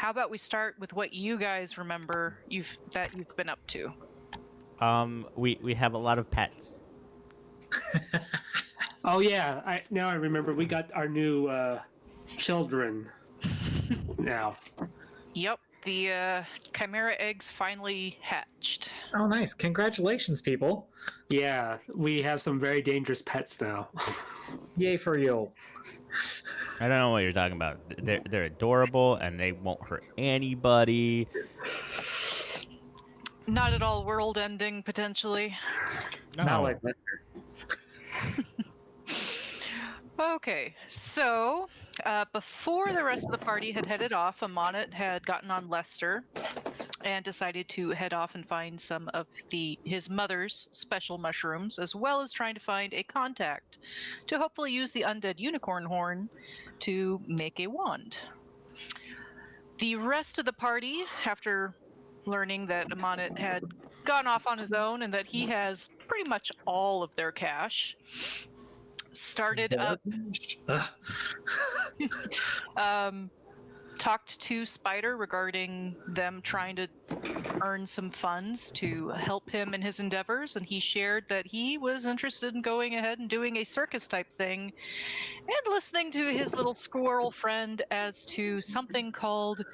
how about we start with what you guys remember you've been up to? We have a lot of pets. Oh yeah, I remember. We got our new children now. Yep, the chimera eggs finally hatched. Oh, nice. Congratulations, people. Yeah, we have some very dangerous pets now. Yay for you. I don't know what you're talking about. They're adorable and they won't hurt anybody. Not at all world-ending, potentially. No. Not like Lester. Okay, so before the rest of the party had headed off, Amonit had gotten on Lester and decided to head off and find some of his mother's special mushrooms, as well as trying to find a contact to hopefully use the undead unicorn horn to make a wand. The rest of the party, after learning that Amonit had gone off on his own and that he has pretty much all of their cash, started up talked to Spider regarding them trying to earn some funds to help him in his endeavors, and he shared that he was interested in going ahead and doing a circus type thing and listening to his little squirrel friend as to something called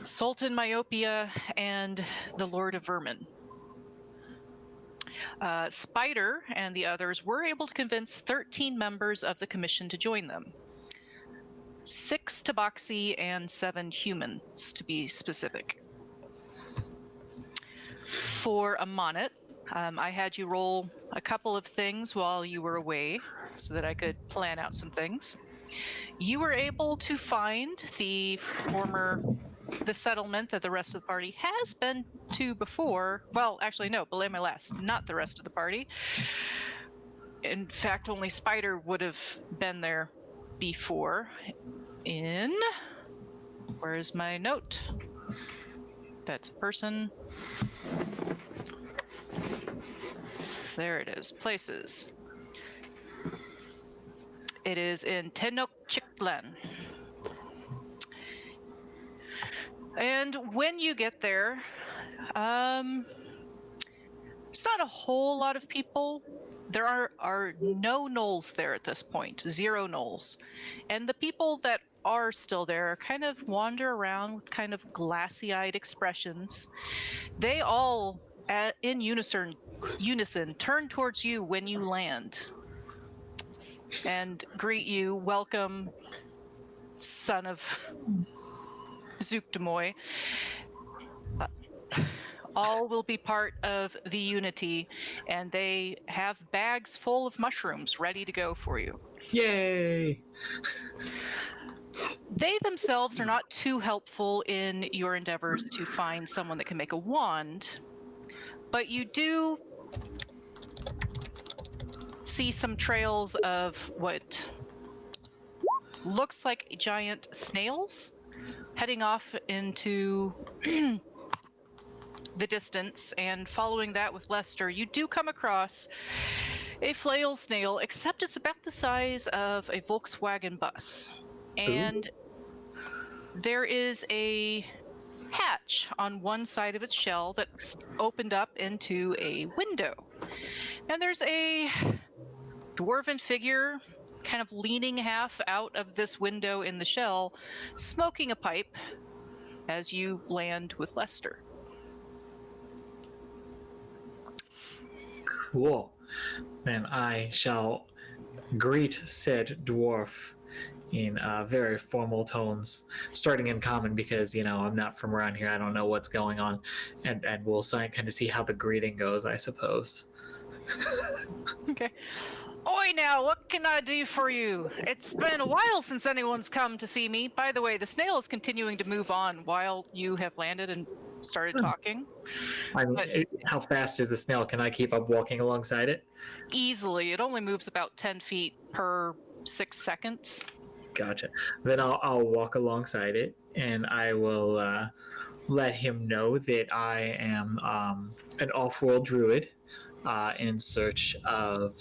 Sultan Myopia and the Lord of Vermin. Spider and the others were able to convince 13 members of the commission to join them. 6 tabaxi and 7 humans, to be specific. For Amonit, I had you roll a couple of things while you were away so that I could plan out some things. You were able to find the settlement that the rest of the party has been to before. Well, actually, no, belay my last, not the rest of the party. In fact, only Spider would have been there before. Where's my note? That's a person. There it is. Places. It is in Tenochtitlan. And when you get there, there's not a whole lot of people. There are no gnolls there at this point, 0 gnolls. And the people that are still there kind of wander around with kind of glassy-eyed expressions. They all, in unison, turn towards you when you land and greet you, welcome, son of Zook-Demoy. All will be part of the Unity, and they have bags full of mushrooms ready to go for you. Yay! They themselves are not too helpful in your endeavors to find someone that can make a wand, but you do see some trails of what looks like giant snails heading off into the distance, and following that with Lester, you do come across a flail snail, except it's about the size of a Volkswagen bus. And there is a hatch on one side of its shell that's opened up into a window. And there's a dwarven figure kind of leaning half out of this window in the shell, smoking a pipe as you land with Lester. Cool. Then I shall greet said dwarf in very formal tones, starting in common because, I'm not from around here. I don't know what's going on. And we'll kind of see how the greeting goes, I suppose. Okay. Oi now, what can I do for you? It's been a while since anyone's come to see me. By the way, the snail is continuing to move on while you have landed and started talking. I mean, how fast is the snail? Can I keep up walking alongside it? Easily. It only moves about 10 feet per 6 seconds. Gotcha. Then I'll walk alongside it, and I will let him know that I am an off-world druid in search of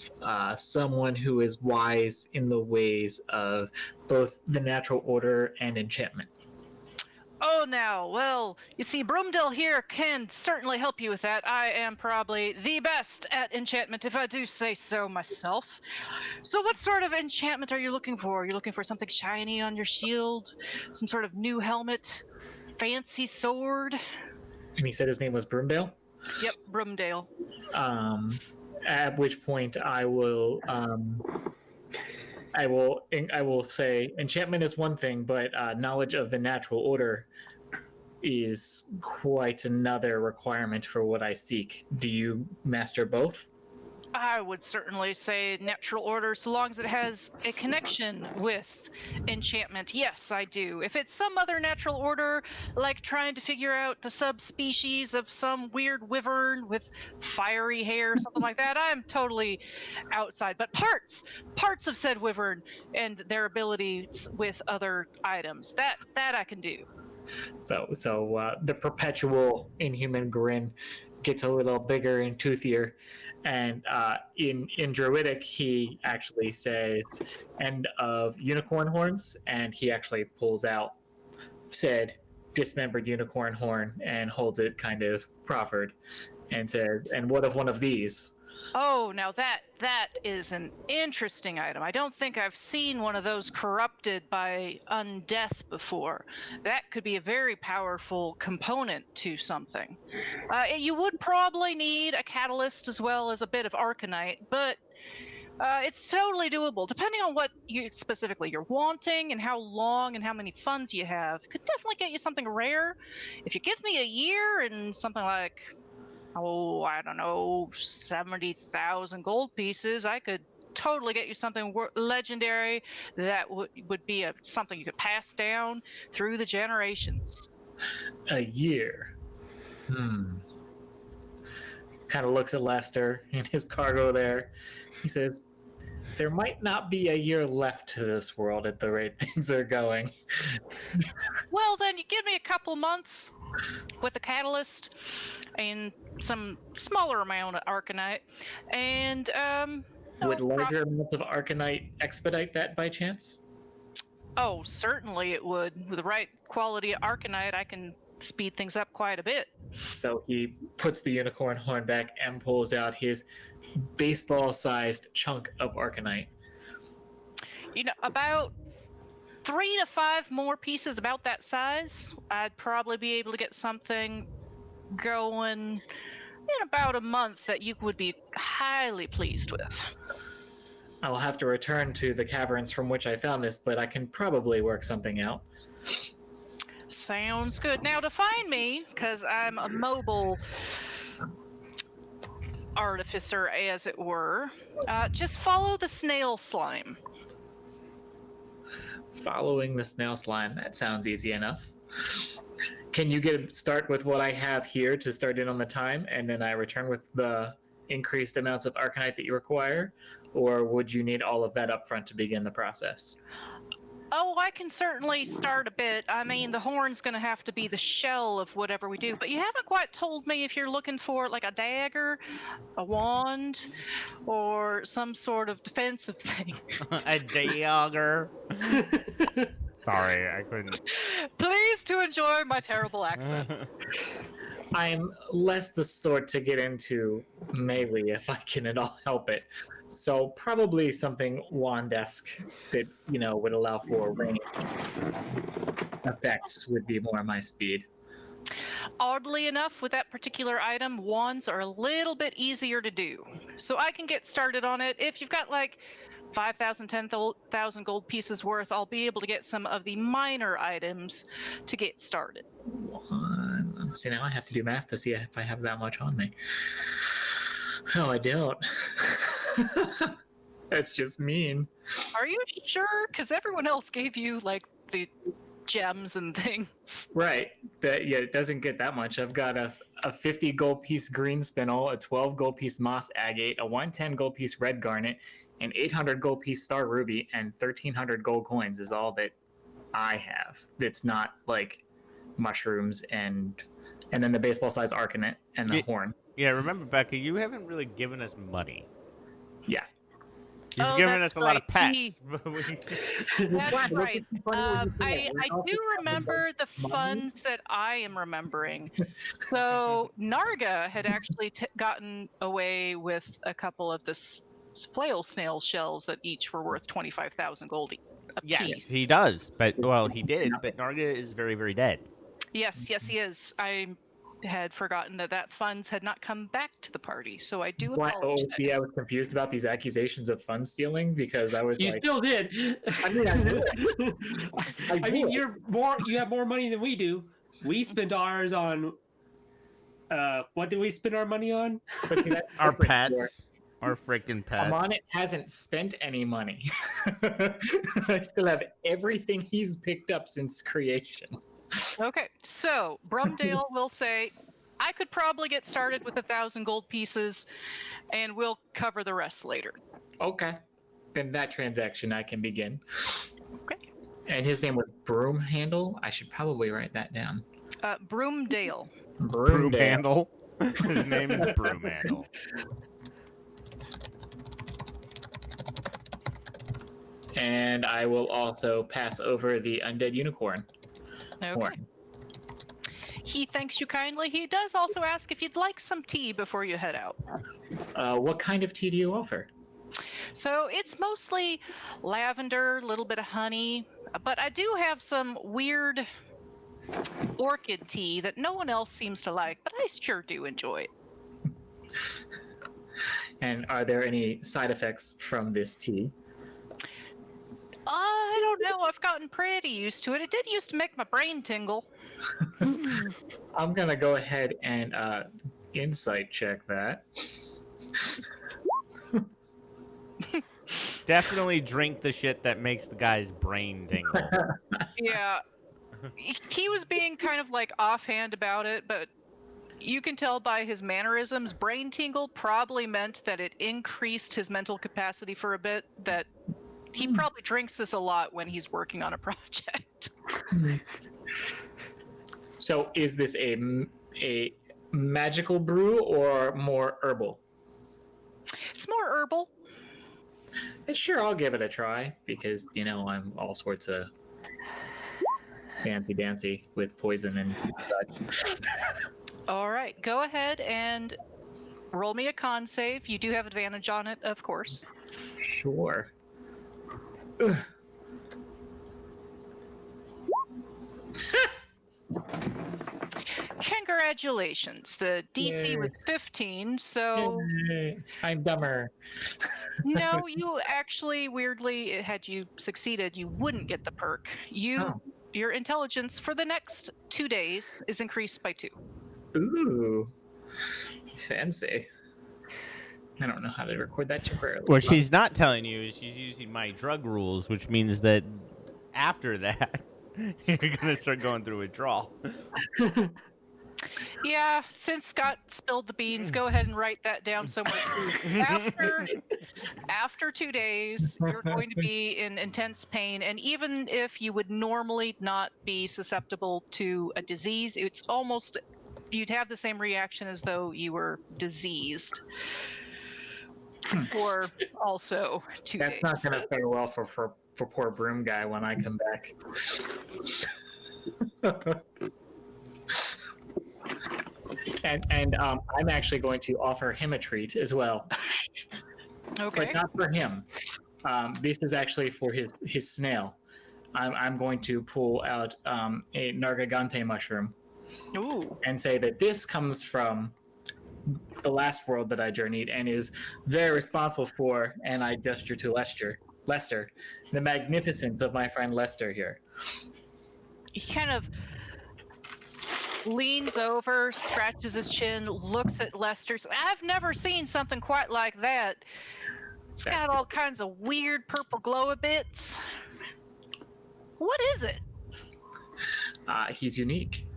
someone who is wise in the ways of both the natural order and enchantment. Oh, now, well, you see, Broomdale here can certainly help you with that. I am probably the best at enchantment, if I do say so myself. So, what sort of enchantment are you looking for? Are you looking for something shiny on your shield? Some sort of new helmet? Fancy sword? And he said his name was Broomdale. Yep, Broomdale. Um, at which point I will say enchantment is one thing, but knowledge of the natural order is quite another requirement for what I seek. Do you master both? I would certainly say natural order, so long as it has a connection with enchantment. Yes, I do. If it's some other natural order, like trying to figure out the subspecies of some weird wyvern with fiery hair, something like that, I'm totally outside. But parts of said wyvern and their abilities with other items, that I can do. So the perpetual inhuman grin gets a little bigger and toothier, and in Druidic he actually says "end of unicorn horns," and he actually pulls out said dismembered unicorn horn and holds it kind of proffered, and says, "And what of one of these?" Oh, now that is an interesting item. I don't think I've seen one of those corrupted by undeath before. That could be a very powerful component to something. You would probably need a catalyst as well as a bit of arcanite, but it's totally doable. Depending on what you specifically you're wanting and how long and how many funds you have, could definitely get you something rare. If you give me a year and something like, oh, I don't know, 70,000 gold pieces, I could totally get you something legendary that would be something you could pass down through the generations. A year. Kind of looks at Lester and his cargo there. He says, "There might not be a year left to this world at the rate things are going." Well, then you give me a couple months with a catalyst and some smaller amount of arcanite, and Would larger amounts of arcanite expedite that by chance? oh, certainly it would. With the right quality of arcanite, I can speed things up quite a bit. So he puts the unicorn horn back and pulls out his baseball-sized chunk of arcanite. You know, about 3 to 5 more pieces about that size, I'd probably be able to get something going in about a month that you would be highly pleased with. I will have to return to the caverns from which I found this, but I can probably work something out. Sounds good. Now to find me, because I'm a mobile artificer, as it were, just follow the snail slime. Following the snail slime, that sounds easy enough. Can you start with what I have here to start in on the time, and then I return with the increased amounts of arcanite that you require? Or would you need all of that up front to begin the process? Oh, I can certainly start a bit. I mean, the horn's going to have to be the shell of whatever we do, but you haven't quite told me if you're looking for like a dagger, a wand, or some sort of defensive thing. A dagger. Sorry, I couldn't. Please to enjoy my terrible accent. I'm less the sort to get into melee if I can at all help it. So probably something wand-esque that, would allow for range effects would be more my speed. Oddly enough, with that particular item, wands are a little bit easier to do. So I can get started on it. If you've got like 5,000, 10,000 gold pieces worth, I'll be able to get some of the minor items to get started. See, now I have to do math to see if I have that much on me. No, I don't. That's just mean. Are you sure? Because everyone else gave you like the gems and things. Right. It doesn't get that much. I've got a 50 gold piece green spinel, a 12 gold piece moss agate, a 110 gold piece red garnet, an 800 gold piece star ruby, and 1,300 gold coins is all that I have. It's not like mushrooms and then the baseball size arcanite and the horn. Yeah, remember, Becca, you haven't really given us money. Yeah. You've given us a lot of pets. That's right. I do remember the funds that I am remembering. So Narga had actually gotten away with a couple of the flail snail shells that each were worth 25,000 gold a Yes, piece. he does. But well, he did. But Narga is very, very dead. Yes, he is. I had forgotten that funds had not come back to the party, so I do What? Oh, apologize. see, I was confused about these accusations of fund stealing because I was You like, still did. I mean, I would. I mean, you have more money than we do. We spent ours on. What did we spend our money on? but see, that's Our different, Stuart. pets. Our freaking pets. Amonit hasn't spent any money. I still have everything he's picked up since creation. Okay, so Brumdale will say, I could probably get started with 1,000 gold pieces, and we'll cover the rest later. Okay. Then that transaction I can begin. Okay. And his name was Broomhandle. I should probably write that down. Broomdale. Broomhandle. His name is Broomhandle. And I will also pass over the undead unicorn. Okay. Horn. He thanks you kindly. He does also ask if you'd like some tea before you head out. What kind of tea do you offer? So it's mostly lavender, a little bit of honey, but I do have some weird orchid tea that no one else seems to like, but I sure do enjoy it. And are there any side effects from this tea? I don't know. I've gotten pretty used to it. It did used to make my brain tingle. I'm going to go ahead and insight check that. Definitely drink the shit that makes the guy's brain tingle. Yeah. He was being kind of like offhand about it, but you can tell by his mannerisms, brain tingle probably meant that it increased his mental capacity for a bit, that he probably drinks this a lot when he's working on a project. So is this a magical brew or more herbal? It's more herbal. Sure, I'll give it a try because, you know, I'm all sorts of fancy dancy with poison and such. All right, go ahead and roll me a con save. You do have advantage on it, of course. Sure. Congratulations. The DC Yay. was 15, so Yay. I'm dumber. no, you actually, weirdly, had you succeeded, you wouldn't get the perk. Your intelligence for the next 2 days is increased by 2. Ooh. Fancy. I don't know how to record that temporarily. What she's not telling you is she's using my drug rules, which means that after that, you're gonna start going through withdrawal. Yeah, since Scott spilled the beans, go ahead and write that down somewhere. After 2 days, you're going to be in intense pain, and even if you would normally not be susceptible to a disease, it's almost, you'd have the same reaction as though you were diseased. For also 2 days. That's not going to fare well for poor Broom Guy when I come back. and I'm actually going to offer him a treat as well. Okay. But not for him. This is actually for his snail. I'm going to pull out a Nargagante mushroom. Ooh. And say that this comes from the last world that I journeyed and is very responsible for, and I gesture to Lester, the magnificence of my friend Lester here. He kind of leans over, scratches his chin, looks at Lester's. I've never seen something quite like that. It's got all kinds of weird purple glow-a-bits. What is it? He's unique.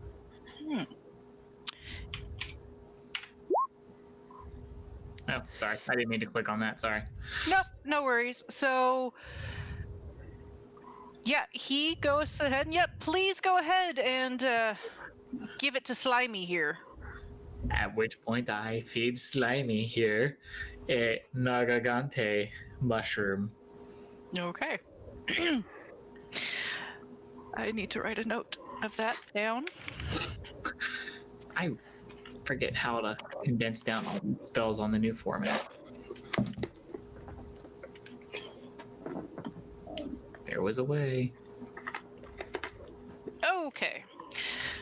Oh, sorry. I didn't mean to click on that. Sorry. Nope, no worries. So, yeah, he goes ahead and, yep, please go ahead and give it to Slimy here. At which point I feed Slimy here a Nargagante mushroom. Okay. I need to write a note of that down. I forget how to condense down all these spells on the new format. There was a way. Okay.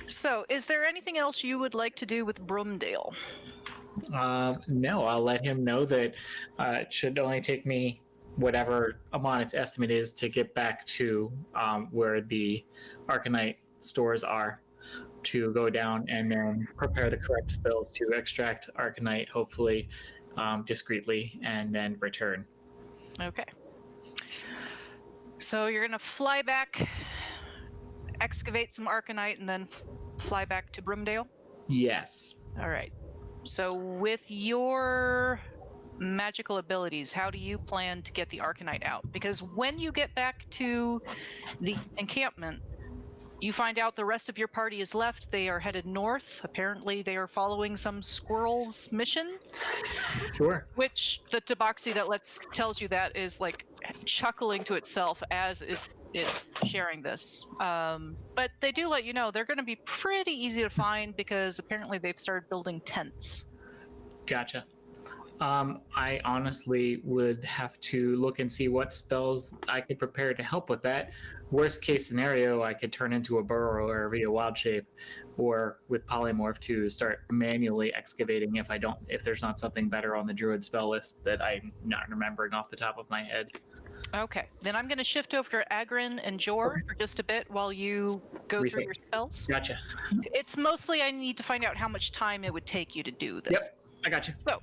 So, is there anything else you would like to do with Broomdale? No, I'll let him know that it should only take me whatever Amonit's estimate is to get back to where the Arcanite stores are, to go down and then prepare the correct spells to extract Arcanite, hopefully discreetly, and then return. Okay. So you're gonna fly back, excavate some Arcanite, and then fly back to Broomdale? Yes. All right. So with your magical abilities, how do you plan to get the Arcanite out? Because when you get back to the encampment, you find out the rest of your party is left. They are headed north. Apparently, they are following some squirrel's mission, Sure. which the tabaxi that tells you that is like chuckling to itself as it's sharing this. But they do let you know they're going to be pretty easy to find because apparently they've started building tents. Gotcha. I honestly would have to look and see what spells I could prepare to help with that. Worst case scenario, I could turn into a burrower via wild shape, or with polymorph to start manually excavating if there's not something better on the druid spell list that I'm not remembering off the top of my head. Okay, then I'm going to shift over to Agrin and Jor for just a bit while you go Reset. through your spells. Gotcha. It's mostly I need to find out how much time it would take you to do this. Yep, I gotcha. So,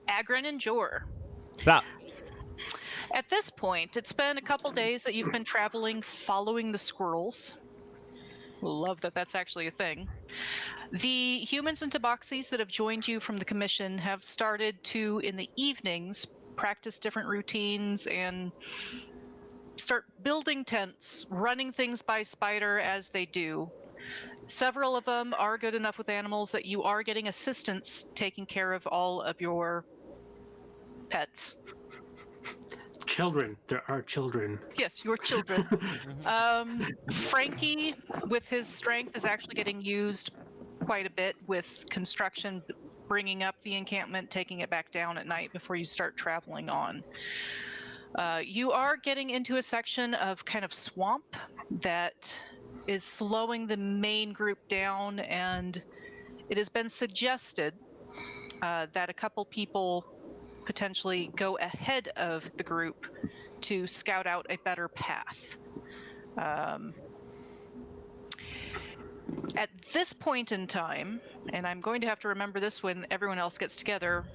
Agrin and Jor. Stop. At this point, it's been a couple days that you've been traveling following the squirrels. Love that that's actually a thing. The humans and tabaxis that have joined you from the commission have started to, in the evenings, practice different routines and start building tents, running things by Spider as they do. Several of them are good enough with animals that you are getting assistance taking care of all of your pets. Children. There are children. Yes, your children. Frankie, with his strength, is actually getting used quite a bit with construction, bringing up the encampment, taking it back down at night before you start traveling on. You are getting into a section of kind of swamp that is slowing the main group down, and it has been suggested that a couple people potentially go ahead of the group to scout out a better path. At this point in time, and I'm going to have to remember this when everyone else gets together,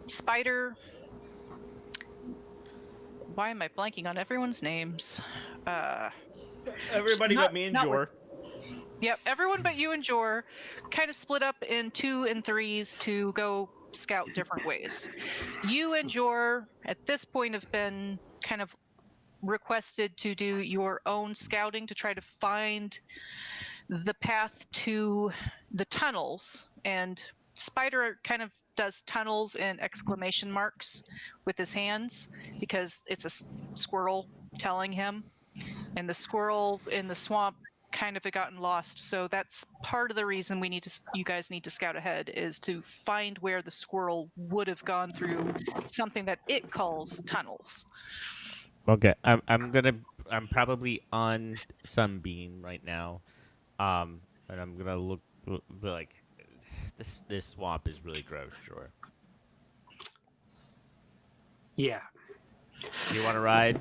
Spider... Why am I blanking on everyone's names? Everybody but me and Jor. Yep, everyone but you and Jor kind of split up in 2 and 3s to go scout different ways. You and Jor, at this point, have been kind of requested to do your own scouting to try to find the path to the tunnels, and Spider kind of does tunnels and exclamation marks with his hands because it's a squirrel telling him, and the squirrel in the swamp kind of had gotten lost. So that's part of the reason you guys need to scout ahead, is to find where the squirrel would have gone through something that it calls tunnels. Okay, I'm probably on Sunbeam right now, and I'm gonna look like this swamp is really gross. Sure. Yeah. You want to ride?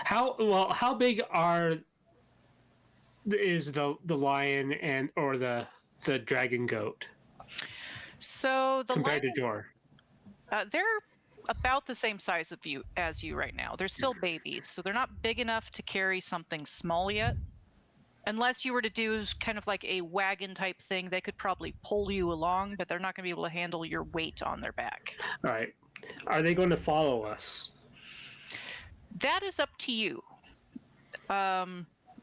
How big is the lion or the dragon goat So the compared lion, to Jor? they're about the same size as you right now. They're still babies, so they're not big enough to carry something small yet. Unless you were to do kind of like a wagon type thing, they could probably pull you along, but they're not going to be able to handle your weight on their back. All right. Are they going to follow us? That is up to you.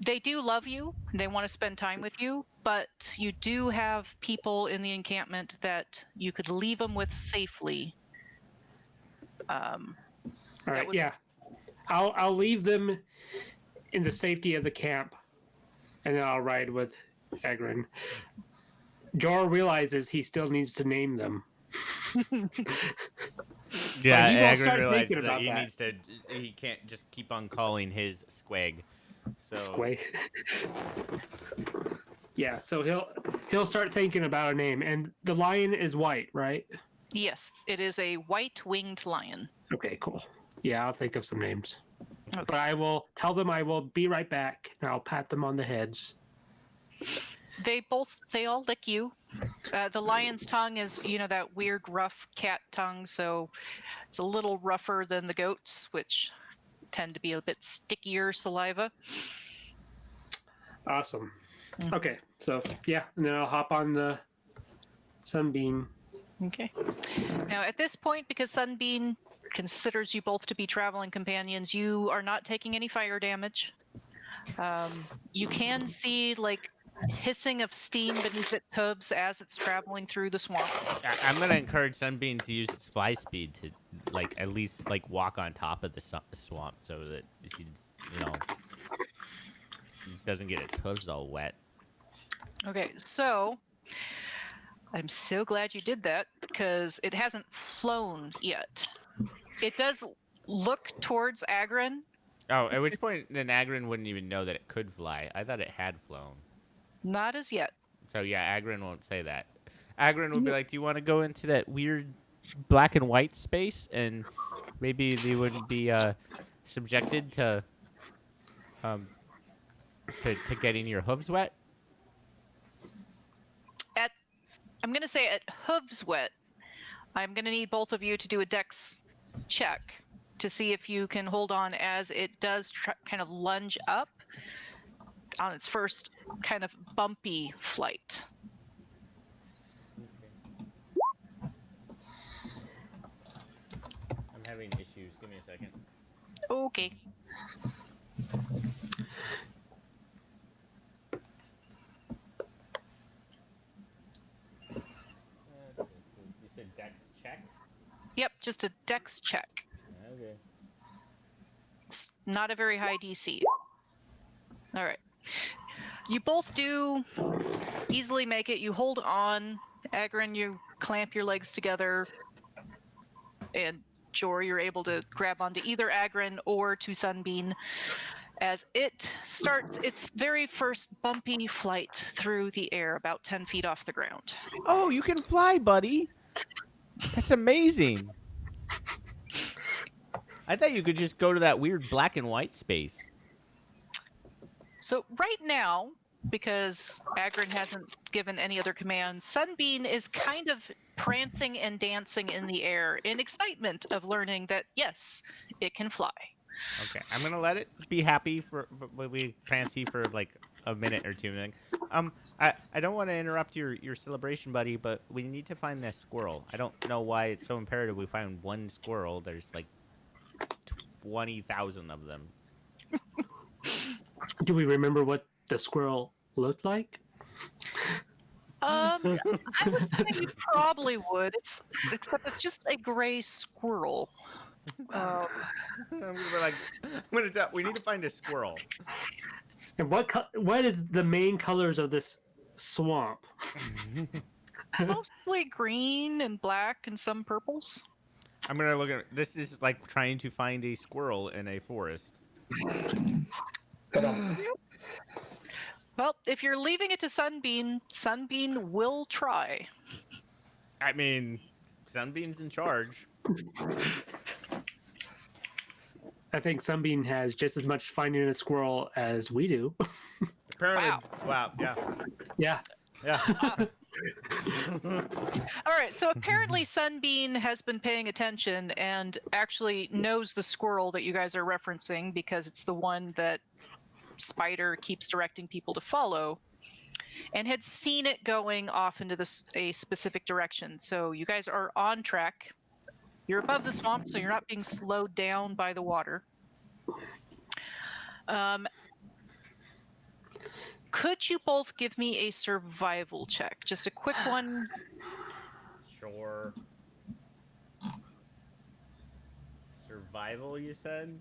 They do love you. They want to spend time with you, but you do have people in the encampment that you could leave them with safely. All right. Yeah. I'll leave them in the safety of the camp, and then I'll ride with Egrin. Jor realizes he still needs to name them. Yeah, he will Agrin start realizes thinking that about he that. needs to. He can't just keep on calling his squig. So Squay. Yeah, so he'll start thinking about a name, and the lion is white, right? Yes, it is a white-winged lion. Okay, cool. Yeah, I'll think of some names. Okay. But I will tell them I will be right back, and I'll pat them on the heads. They all lick you. The lion's tongue is, that weird rough cat tongue, so it's a little rougher than the goats, which tend to be a bit stickier saliva. Awesome. Okay, so yeah, and then I'll hop on the Sunbeam. Okay. Now, at this point, because Sunbeam considers you both to be traveling companions, you are not taking any fire damage. You can see, hissing of steam beneath its hooves as it's traveling through the swamp. I'm gonna encourage Sunbeam to use its fly speed to, at least walk on top of the swamp so that she, doesn't get its hooves all wet. Okay, so I'm so glad you did that because it hasn't flown yet. It does look towards Agrin. Oh, at which point then Agrin wouldn't even know that it could fly. I thought it had flown. Not as yet. So yeah, Agrin won't say that. Agrin would be like, "Do you want to go into that weird black and white space, and maybe they wouldn't be subjected to getting your hooves wet?" I'm going to say at hooves wet, I'm going to need both of you to do a dex check to see if you can hold on as it does kind of lunge up on its first kind of bumpy flight. I'm having issues. Give me a second. Okay. You said dex check? Yep, just a dex check. Okay. It's not a very high DC. All right. You both do easily make it. You hold on. Agrin, you clamp your legs together. And Jor, you're able to grab onto either Agrin or to Sunbeam as it starts its very first bumpy flight through the air about 10 feet off the ground. Oh, you can fly, buddy. That's amazing. I thought you could just go to that weird black and white space. So right now, because Agrin hasn't given any other commands, Sunbeam is kind of prancing and dancing in the air in excitement of learning that, yes, it can fly. Okay, I'm gonna let it be happy for we prancy for a minute or two. I don't want to interrupt your celebration, buddy, but we need to find that squirrel. I don't know why it's so imperative we find one squirrel. There's 20,000 of them. Do we remember what the squirrel looked like? I would say you probably would. Except it's just a gray squirrel. We need to find a squirrel. And what is the main colors of this swamp? Mostly green and black and some purples. I'm gonna look at this. Is like trying to find a squirrel in a forest. Well, if you're leaving it to Sunbeam, Sunbeam will try. I mean, Sunbeam's in charge. I think Sunbeam has just as much finding a squirrel as we do. Apparently, wow, yeah. Yeah. Yeah. All right, so apparently Sunbeam has been paying attention and actually knows the squirrel that you guys are referencing because it's the one that Spider keeps directing people to follow, and had seen it going off into a specific direction. So you guys are on track. You're above the swamp, so you're not being slowed down by the water. Could you both give me a survival check? Just a quick one. Sure. Survival, you said?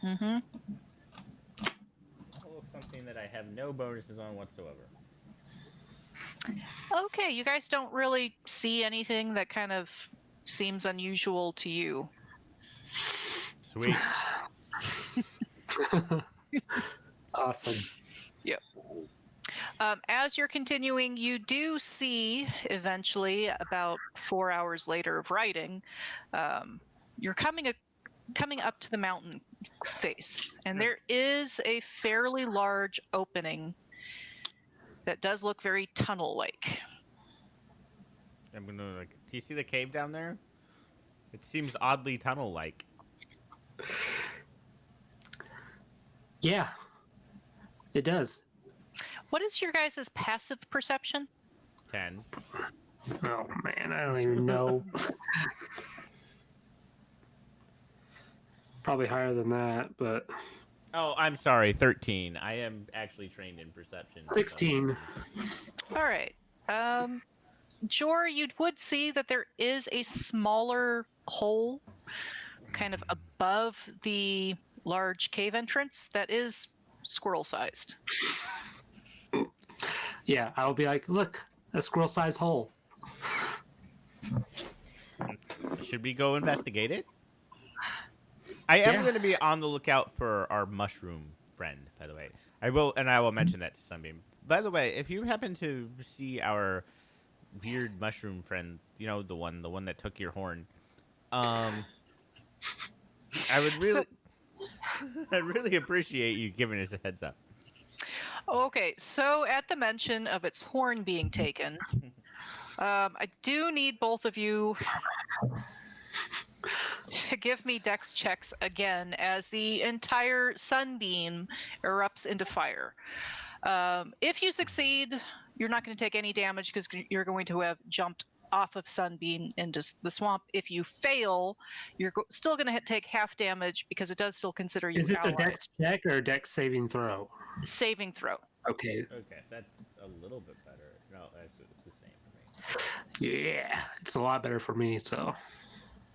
Mm-hmm. something that I have no bonuses on whatsoever. Okay, you guys don't really see anything that kind of seems unusual to you. Sweet. Awesome. Yep. As you're continuing, you do see eventually, about 4 hours later of riding, you're coming up to the mountain face, and there is a fairly large opening that does look very tunnel-like. I'm gonna like. Do you see the cave down there? It seems oddly tunnel-like. Yeah, it does. What is your guys' passive perception? 10. Oh man, I don't even know. Probably higher than that, but Oh, I'm sorry. 13. I am actually trained in perception. for some 16. reason. All right. Jor, you would see that there is a smaller hole kind of above the large cave entrance that is squirrel-sized. Yeah, I'll be like, look, a squirrel-sized hole. Should we go investigate it? I am Yeah. going to be on the lookout for our mushroom friend, by the way. I will mention that to Sunbeam. By the way, if you happen to see our weird mushroom friend, you know, the one that took your horn, I would really, I'd really appreciate you giving us a heads up. Okay, so at the mention of its horn being taken, I do need both of you to give me dex checks again as the entire sunbeam erupts into fire. If you succeed, you're not going to take any damage because you're going to have jumped off of sunbeam into the swamp. If you fail, you're still going to take half damage because it does still consider you Is it a allies. dex check or a dex saving throw? Saving throw. Okay. Okay, that's a little bit better. No, it's the same for me. Yeah, it's a lot better for me, so.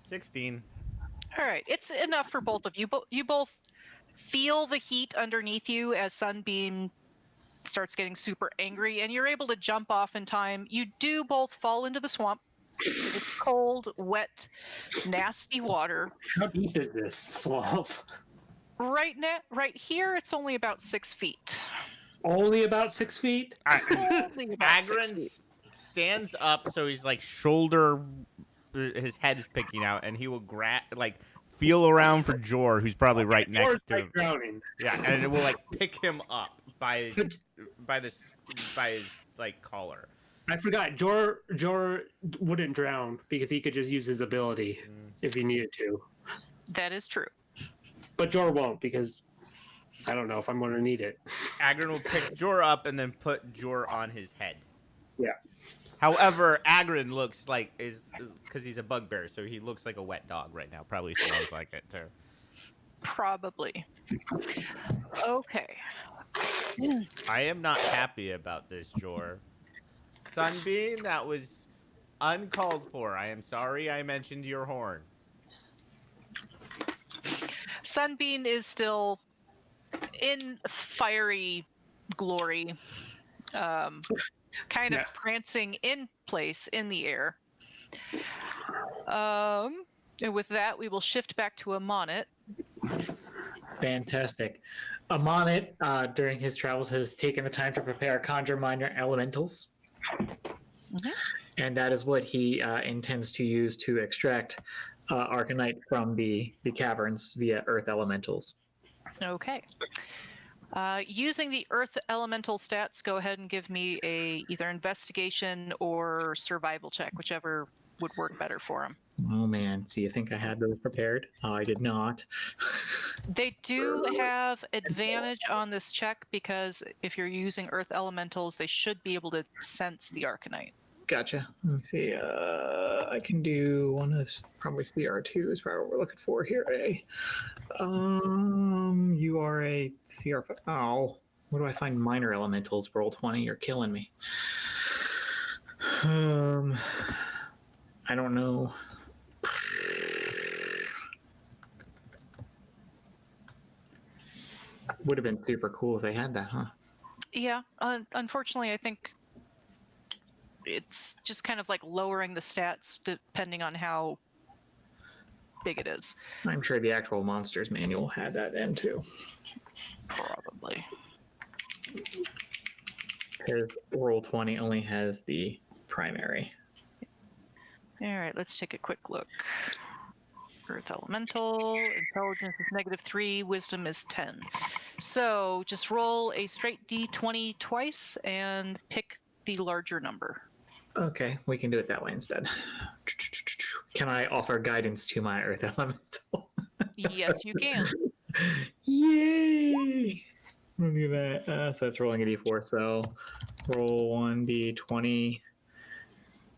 16. All right, it's enough for both of you. You both feel the heat underneath you as Sunbeam starts getting super angry, and you're able to jump off in time. You do both fall into the swamp. It's cold, wet, nasty water. How deep is this swamp? Right here, it's only about 6 feet. Only about 6 feet? Only about 6 Agron feet. stands up, so he's like his head is picking out, and he will feel around for Jor, who's probably right next to him. Drowning. Yeah, and it will like pick him up by his like collar. I forgot. Jor wouldn't drown because he could just use his ability if he needed to. That is true. But Jor won't because I don't know if I'm going to need it. Agron will pick Jor up and then put Jor on his head. Yeah. However, Agron looks like because he's a bugbear, so he looks like a wet dog right now. Probably smells like it too. Probably. Okay. I am not happy about this, Jor. Sunbeam, that was uncalled for. I am sorry I mentioned your horn. Sunbeam is still in fiery glory, kind of prancing in place in the air. And with that, we will shift back to Amonit. Fantastic. Amonit, during his travels, has taken the time to prepare Conjure Minor Elementals. Mm-hmm. And that is what he intends to use to extract Arcanite from the caverns via Earth Elementals. Okay. Using the Earth Elemental stats, go ahead and give me a either investigation or survival check, whichever would work better for him. Oh man, see, you think I had those prepared? Oh, I did not. They do have advantage on this check because if you're using Earth Elementals, they should be able to sense the Arcanite. Gotcha. Let me see. I can do one of probably CR2 is probably what we're looking for here. You are a CR5. Oh, where do I find minor elementals? Roll 20. You're killing me. I don't know. Would have been super cool if they had that, huh? Yeah, unfortunately, I think it's just kind of like lowering the stats depending on how big it is. I'm sure the actual monsters manual had that in too. Probably. Because Roll20 only has the primary. All right, let's take a quick look. Earth Elemental, Intelligence is -3, Wisdom is 10. So just roll a straight d20 twice and pick the larger number. Okay, we can do it that way instead. Can I offer guidance to my Earth Elemental? Yes, you can. Yay! Look at that. So that's rolling a d4. So roll 1d20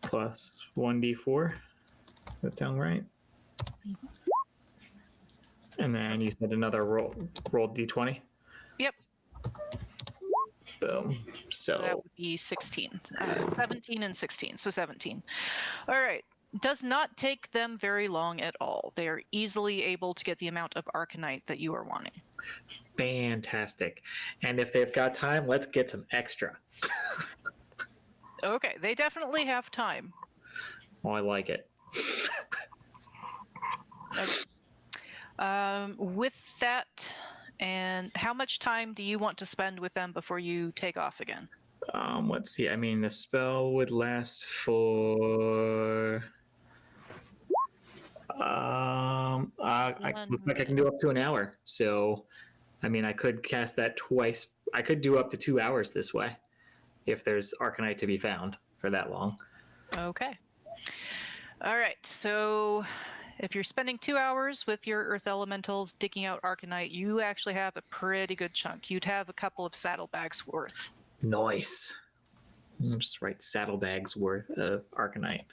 plus 1d4. That sound right? And then you said another roll d20. Yep, Boom. so that So would be 16. 17 and 16, so 17. All right. Does not take them very long at all. They are easily able to get the amount of Arcanite that you are wanting. fantastic. And if they've got time, let's get some extra. Okay, they definitely have time. Oh, I like it. Okay. With that, and how much time do you want to spend with them before you take off again? Let's see. I mean, the spell would last for. Looks like I can do up to an hour. So, I mean, I could cast that twice. I could do up to 2 hours this way, if there's Arcanite to be found for that long. Okay. All right. So if you're spending 2 hours with your Earth Elementals digging out Arcanite, you actually have a pretty good chunk. You'd have a couple of saddlebags worth. Nice. I'll just write saddlebags worth of Arcanite.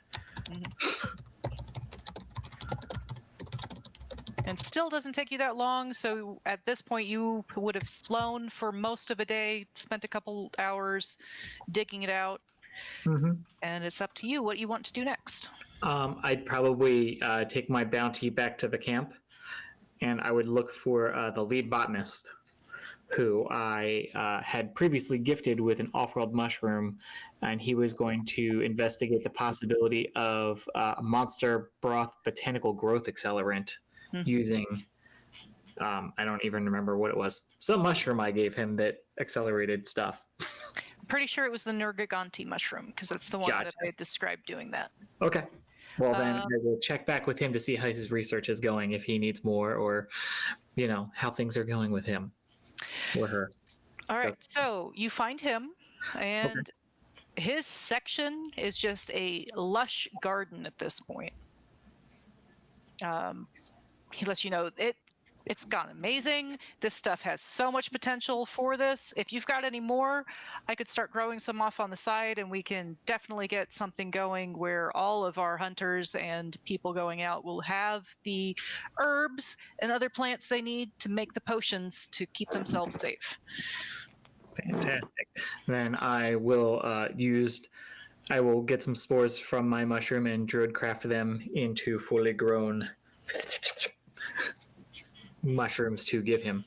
And still doesn't take you that long. So at this point, you would have flown for most of a day, spent a couple hours digging it out. And it's up to you what you want to do next. I'd probably take my bounty back to the camp, and I would look for the lead botanist, who I had previously gifted with an off-world mushroom, and he was going to investigate the possibility of a monster broth botanical growth accelerant using. I don't even remember what it was. Some mushroom I gave him that accelerated stuff. Pretty sure it was the Nergiganti mushroom, because that's the one that I described doing that. Okay. Well, then I will check back with him to see how his research is going, if he needs more, or, how things are going with him or her. All right. So you find him, and his section is just a lush garden at this point. He lets you know it's gone amazing. This stuff has so much potential for this. If you've got any more, I could start growing some off on the side, and we can definitely get something going where all of our hunters and people going out will have the herbs and other plants they need to make the potions to keep themselves safe. Fantastic. Then I will I will get some spores from my mushroom and druid craft them into fully grown mushrooms to give him.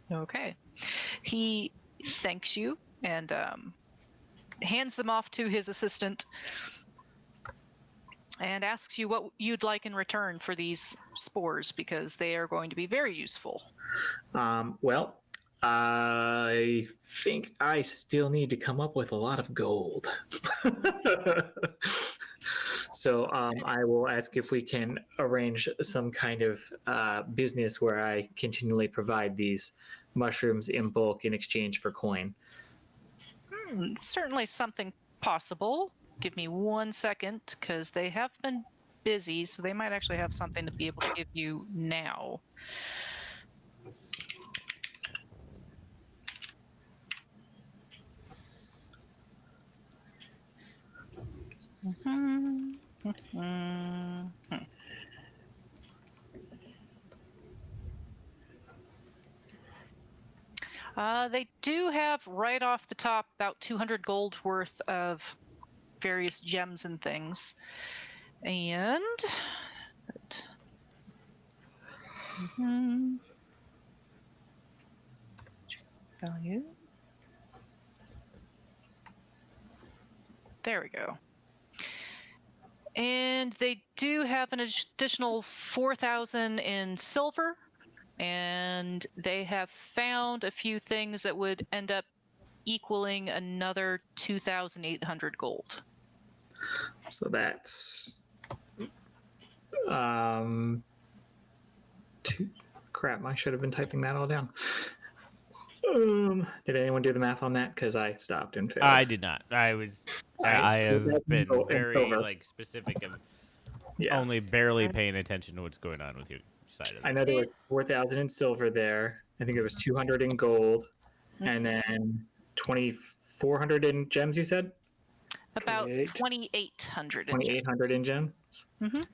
Okay. He thanks you and hands them off to his assistant and asks you what you'd like in return for these spores, because they are going to be very useful. Well, I think I still need to come up with a lot of gold. So I will ask if we can arrange some kind of business where I continually provide these mushrooms in bulk in exchange for coin. Certainly something possible. Give me 1 second, because they have been busy, so they might actually have something to be able to give you now. They do have right off the top about 200 gold worth of various gems and things. And value. There we go. And they do have an additional 4,000 in silver, and they have found a few things that would end up equaling another 2,800 gold. So that's crap. I should have been typing that all down. Did anyone do the math on that? Because I stopped and failed. I did not. I was. Right, I so have that's been in very silver. like specific and Yeah, only barely paying attention to what's going on with your side of I it. know there was 4,000 in silver there. I think there was 200 in gold, and then 2,400 in gems. You said About 28. 2,800. 2,800 in gems. Mhm.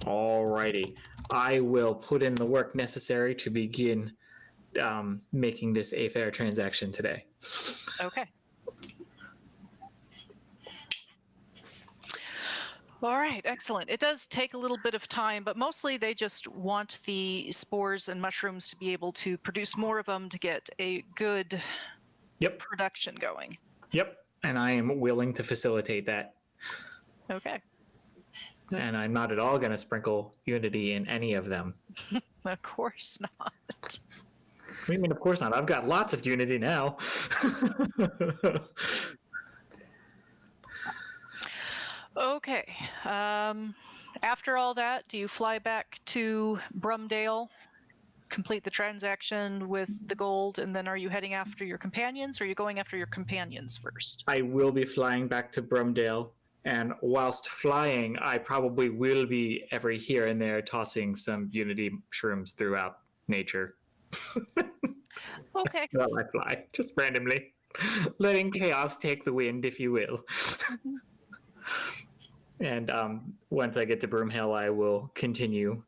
Alrighty, I will put in the work necessary to begin making this a fair transaction today. Okay. All right, excellent. It does take a little bit of time, but mostly they just want the spores and mushrooms to be able to produce more of them to get a good Yep, production going. yep, and I am willing to facilitate that. Okay. And I'm not at all going to sprinkle Unity in any of them. Of course not. What do you mean, of course not? I've got lots of Unity now. Okay. After all that, do you fly back to Brumdale, complete the transaction with the gold, and then are you heading after your companions, or are you going after your companions first? I will be flying back to Brumdale, and whilst flying, I probably will be every here and there tossing some Unity shrooms throughout nature. Okay. While I fly, just randomly, letting chaos take the wind, if you will. And once I get to Broomhill, I will continue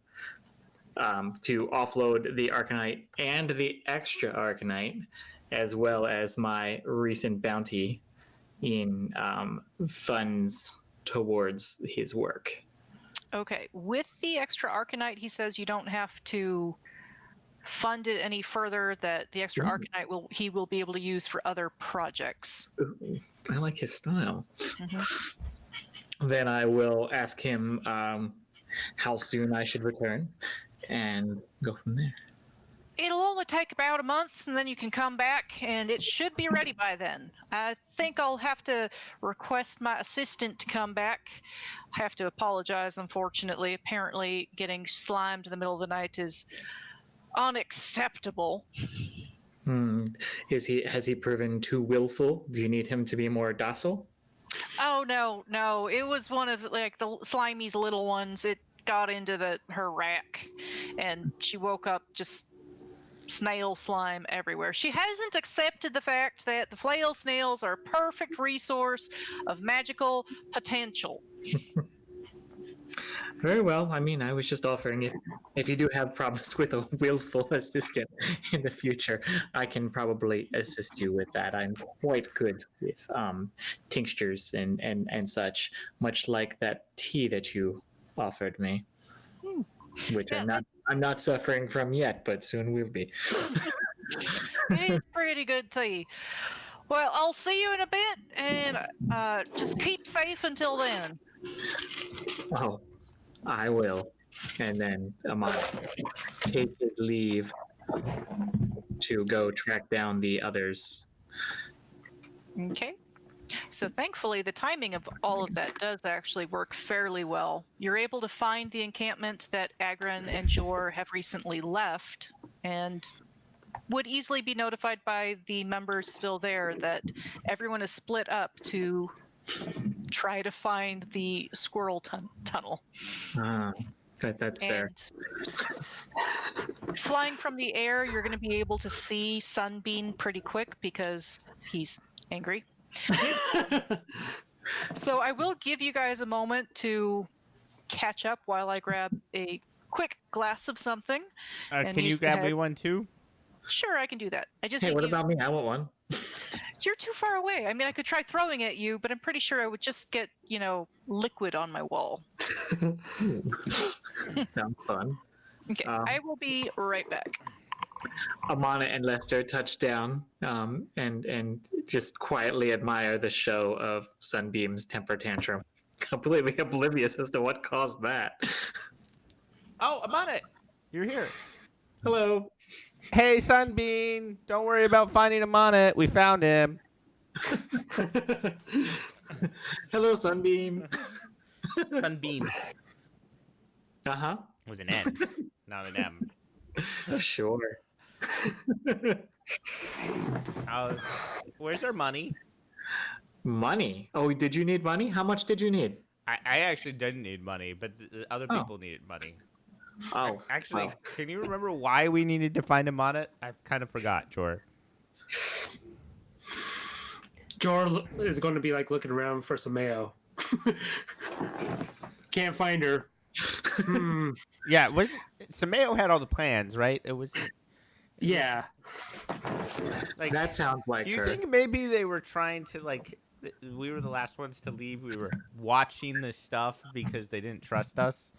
to offload the Arcanite and the extra Arcanite, as well as my recent bounty in funds towards his work. Okay. With the extra Arcanite, he says you don't have to fund it any further, that the extra Arcanite he will be able to use for other projects. Ooh, I like his style. Mhm. Then I will ask him how soon I should return and go from there. It'll only take about a month, and then you can come back, and it should be ready by then. I think I'll have to request my assistant to come back. I have to apologize, unfortunately. Apparently, getting slimed in the middle of the night is unacceptable. Has he proven too willful? Do you need him to be more docile? Oh no! It was one of like the Slimy's little ones. It got into her rack, and she woke up just snail slime everywhere. She hasn't accepted the fact that the flail snails are a perfect resource of magical potential. Very well. I mean, I was just offering if you do have problems with a willful assistant in the future, I can probably assist you with that. I'm quite good with tinctures and such, much like that tea that you offered me, which Yeah, I'm not suffering from yet, but soon will be. it is pretty good tea. Well, I'll see you in a bit, and just keep safe until then. Oh, I will. And then Amon take his leave to go track down the others. Okay. So thankfully, the timing of all of that does actually work fairly well. You're able to find the encampment that Agran and Jor have recently left, and would easily be notified by the members still there that everyone is split up to try to find the squirrel tunnel. That's fair. Flying from the air, you're going to be able to see Sunbeam pretty quick because he's angry. So I will give you guys a moment to catch up while I grab a quick glass of something. Can you grab me one too? Sure, I can do that. I just Hey, what about me? I want one. You're too far away. I mean, I could try throwing at you, but I'm pretty sure I would just get, liquid on my wall. Sounds fun. Okay, I will be right back. Amana and Lester touch down and just quietly admire the show of Sunbeam's temper tantrum, completely oblivious as to what caused that. Oh, I'm on it. You're here. Hello. Hey, Sunbeam. Don't worry about finding him on it. We found him. Hello, Sunbeam. Sunbeam Uh-huh. was an N, not an M. Sure. Where's our money? Money. Oh, did you need money? How much did you need? I actually didn't need money, but the other Oh. people needed money. Oh, Actually, wow. can you remember why we needed to find him on it? I kind of forgot, Jor. Jor is going to be like looking around for some mayo. Can't find her. Yeah, Sameo had all the plans, right? It was Yeah. like That sounds like do you her. think maybe they were trying to we were the last ones to leave? We were watching this stuff because they didn't trust us.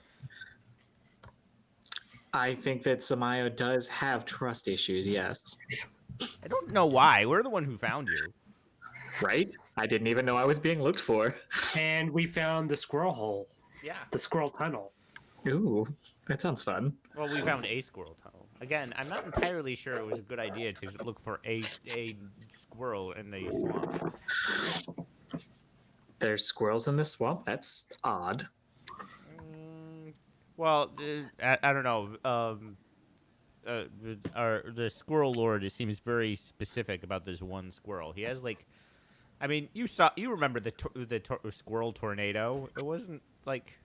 I think that Samayo does have trust issues, yes. I don't know why. We're the one who found you. Right? I didn't even know I was being looked for. And we found the squirrel hole, Yeah. the squirrel tunnel. Ooh, that sounds fun. Well, we found a squirrel tunnel. Again, I'm not entirely sure it was a good idea to look for a squirrel in the swamp. There's squirrels in the swamp? That's odd. Well, I don't know. The squirrel lord, it seems very specific about this one squirrel. He has I mean, you remember the squirrel tornado? It wasn't like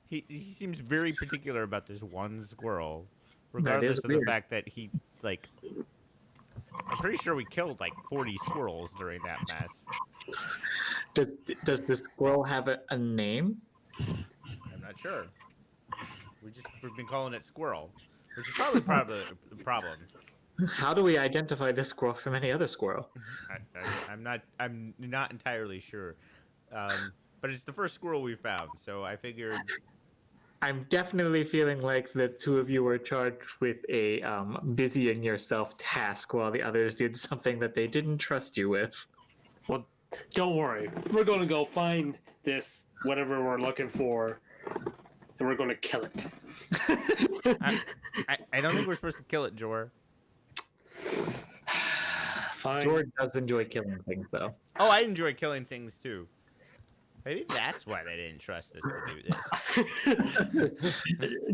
he seems very particular about this one squirrel, regardless of the weird. fact that he I'm pretty sure we killed 40 squirrels during that mess. Does the squirrel have a name? I'm not sure. We've been calling it squirrel, which is probably part of the problem. How do we identify this squirrel from any other squirrel? I'm not entirely sure, but it's the first squirrel we found, so I figured. I'm definitely feeling like the two of you were charged with a busying yourself task while the others did something that they didn't trust you with. Well, don't worry. We're going to go find this, whatever we're looking for, and we're going to kill it. I don't think we're supposed to kill it, Jor. Fine. George does enjoy killing things, though. Oh, I enjoy killing things too. Maybe that's why they didn't trust us to do this.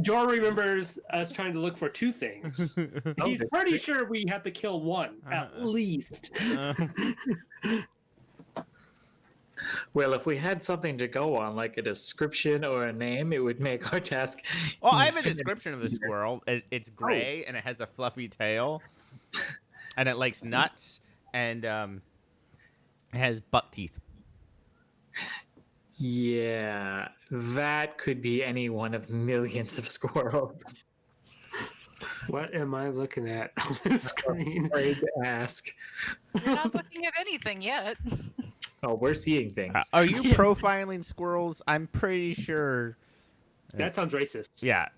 Jor remembers us trying to look for two things. He's pretty sure we have to kill one, at least. Well, if we had something to go on, like a description or a name, it would make our task. Well, I have a description of the squirrel. It's gray and it has a fluffy tail, and it likes nuts and it has buck teeth. Yeah, that could be any one of millions of squirrels. What am I looking at on the screen? Afraid to ask. You're not looking at anything yet. Oh, we're seeing things. Are you profiling squirrels? I'm pretty sure. That sounds racist. Yeah.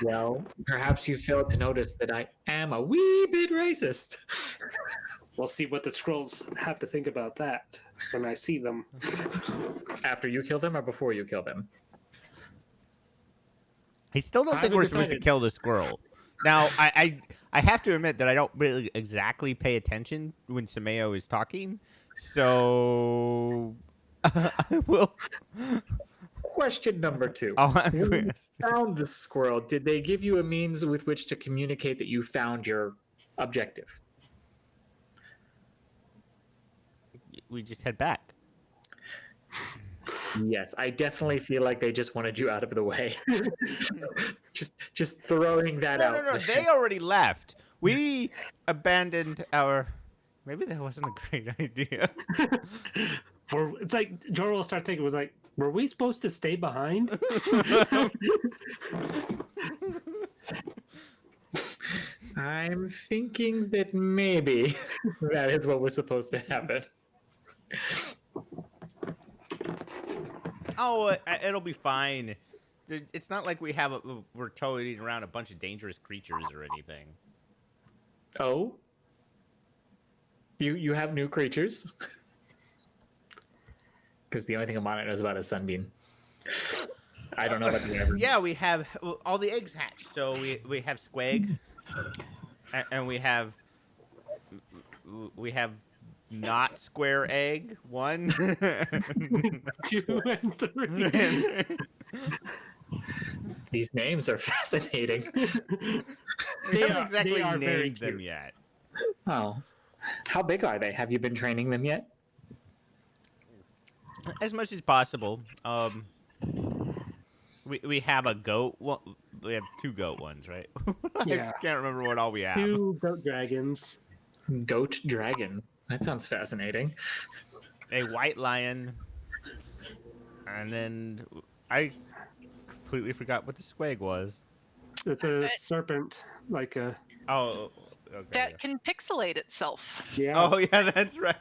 Well, perhaps you failed to notice that I am a wee bit racist. We'll see what the scrolls have to think about that when I see them. After you kill them or before you kill them? I still don't think haven't we're supposed to decided. kill the squirrel. Now, I have to admit that I don't really exactly pay attention when Sameo is talking, so I will. Question number 2. I'll When you found the squirrel, did they give you a means with which to communicate that you found your objective? We just head back. Yes, I definitely feel like they just wanted you out of the way. just throwing that out. No. They already left. We abandoned our. Maybe that wasn't a great idea. It's like Jor will start thinking, were we supposed to stay behind? I'm thinking that maybe that is what was supposed to happen. Oh, it'll be fine. It's not like we're toting around a bunch of dangerous creatures or anything. Oh, you have new creatures? Because the only thing Amana knows about is Sunbeam. I don't know about the other. Yeah, we have all the eggs hatched. So we have squig, and we have not square egg 1, 2 and 3. These names are fascinating. We haven't exactly they are very named them cute. yet. Oh, how big are they? Have you been training them yet? As much as possible. We have a goat. Well, we have 2 goat ones, right? Yeah. I can't remember what all we have. 2 goat dragons. Goat dragon. That sounds fascinating. A white lion, and then I completely forgot what the squig was. It's a serpent, like a Oh, okay. That can pixelate itself. yeah. Oh yeah, that's right.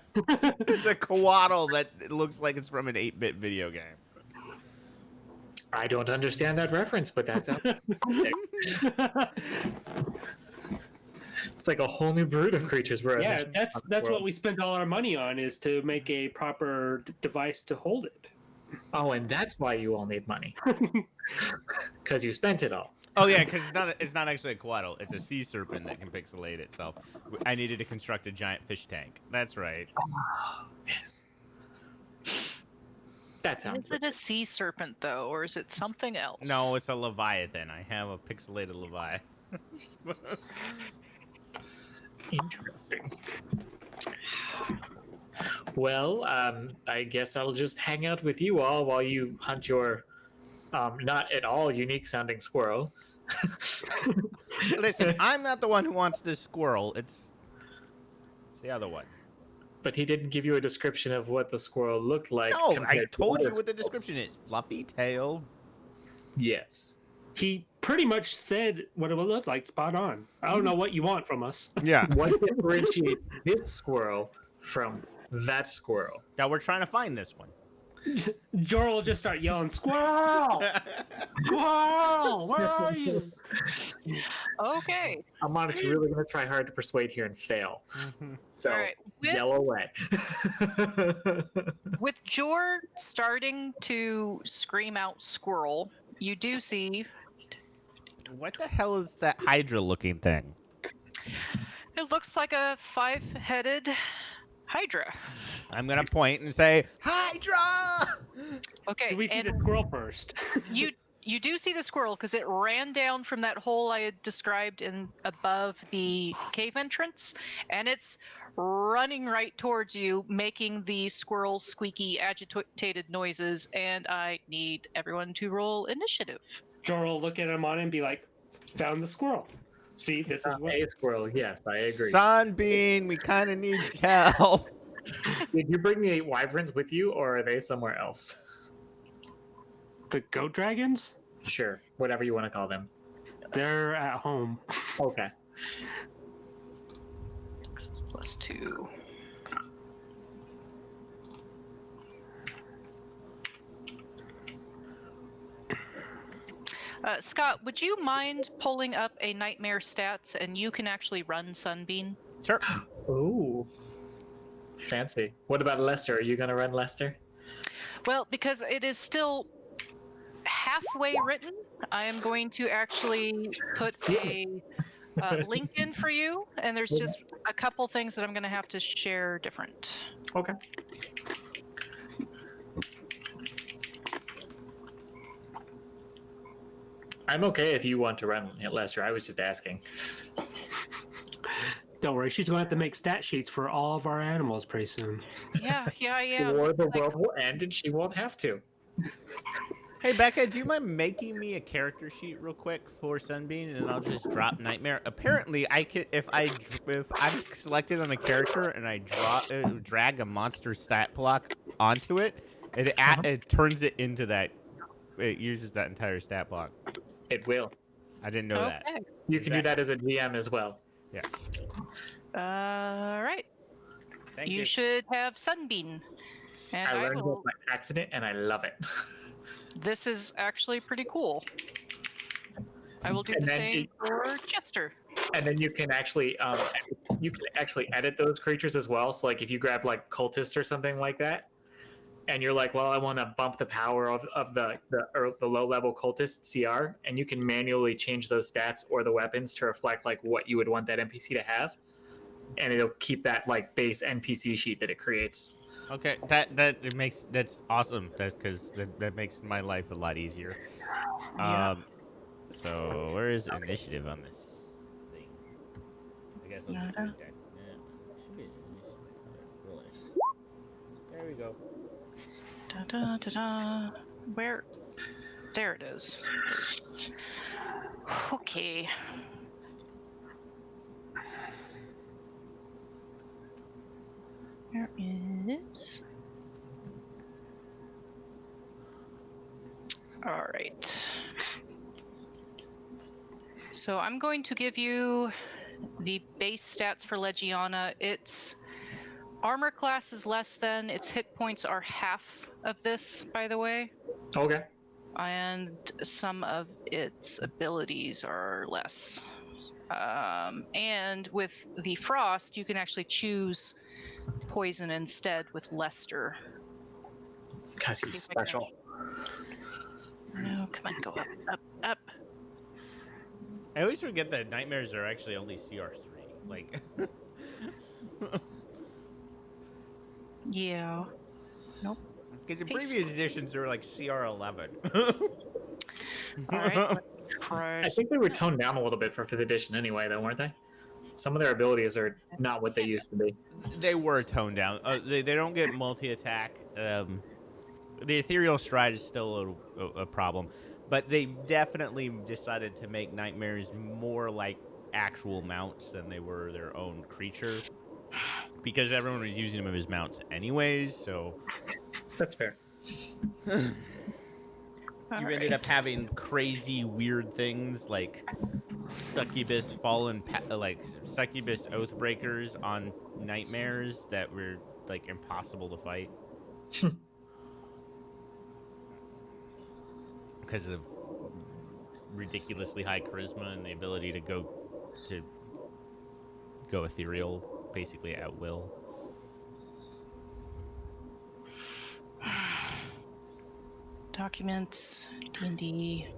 It's a coatl that looks like it's from an 8-bit video game. I don't understand that reference, but that sounds fantastic. It's like a whole new brood of creatures. We're Yeah, eventually that's on the that's what world. we spent all our money on, is to make a proper device to hold it. Oh, and that's why you all need money. Because you spent it all. Oh yeah, because it's not actually a coatl. It's a sea serpent that can pixelate itself. I needed to construct a giant fish tank. That's right. Yes. That sounds Is it a sea serpent though, or is it something else? No, it's a leviathan. I have a pixelated leviathan. interesting. Well, I guess I'll just hang out with you all while you hunt your not at all unique sounding squirrel. Listen, I'm not the one who wants this squirrel. It's the other one. But he didn't give you a description of what the squirrel looked like. No, I compared to told you other what the squirrels. description is. Fluffy tail. Yes. He pretty much said what it would look like, spot on. I don't know what you want from us. Yeah. What differentiates this squirrel from that squirrel? Now we're trying to find this one. Jor will just start yelling, "Squirrel! Squirrel! Where are you?" Okay. I'm honestly really going to try hard to persuade here and fail. So, All right. yell away. With Jor starting to scream out squirrel, you do see What the hell is that Hydra-looking thing? it looks like a 5-headed Hydra. I'm gonna point and say Hydra. Okay, Do we see and the squirrel first? you do see the squirrel because it ran down from that hole I had described in above the cave entrance, and it's running right towards you, making the squirrel squeaky, agitated noises. And I need everyone to roll initiative. Jor will look at him on and be like, "Found the squirrel. See, this is what." A squirrel, yes, I agree. Sunbeam, we kind of need help. Did you bring the wyverns with you, or are they somewhere else? The goat dragons? Sure, whatever you want to call them. They're at home. Okay. +2. Scott, would you mind pulling up a nightmare stats, and you can actually run Sunbeam? Sure. Ooh. Fancy. What about Lester? Are you going to run Lester? Well, because it is still halfway written, I am going to actually put a link in for you, and there's just a couple things that I'm going to have to share different. Okay. I'm okay if you want to run Lester. I was just asking. Don't worry, she's going to have to make stat sheets for all of our animals pretty soon. Yeah, I am. Or the Like, world will end and she won't have to. Hey Becca, do you mind making me a character sheet real quick for Sunbeam, and I'll just drop Nightmare? Apparently, I can if I'm selected on a character and I drag a monster stat block onto it, it turns it into that. It uses that entire stat block. It will. I didn't know that. okay. You can do that as a GM as well. Yeah. All right. Thank You you. should have Sunbeam. And I I learned will. it by accident and I love it. This is actually pretty cool. I will do And the then same for Chester. and then you can actually edit those creatures as well. So like if you grab like cultist or something like that, and you're like, well, I want to bump the power of the low level cultist CR, and you can manually change those stats or the weapons to reflect like what you would want that NPC to have, and it'll keep that like base NPC sheet that it creates. Okay, that's awesome. That's because that makes my life a lot easier. Yeah. So where is initiative on this thing? I guess I'll just Da-da. read that. Yeah, should be initiative. Roll initiative. There we go. Da, da, da, da. Where? There it is. Okay. There is. All right. So I'm going to give you the base stats for Legiana. Its armor class is less than, its hit points are half of this, by the way. Okay. And some of its abilities are less. And with the frost, you can actually choose poison instead with Lester. Because he's See if I can- special. No, come on, go up, up, up. I always forget that nightmares are actually only CR3. Like, Yeah. Nope. because in Paste. previous editions they were like CR11. All right. Let's try. I think they were toned down a little bit for 5th edition anyway, though, weren't they? Some of their abilities are not what they used to be. They were toned down. They don't get multi-attack. The ethereal stride is still a problem, but they definitely decided to make nightmares more like actual mounts than they were their own creature, because everyone was using them as mounts anyways. So That's fair. All you ended right. up having crazy weird things like succubus succubus oathbreakers on nightmares that were like impossible to fight because of ridiculously high charisma and the ability to go ethereal basically at will. Documents, D&D.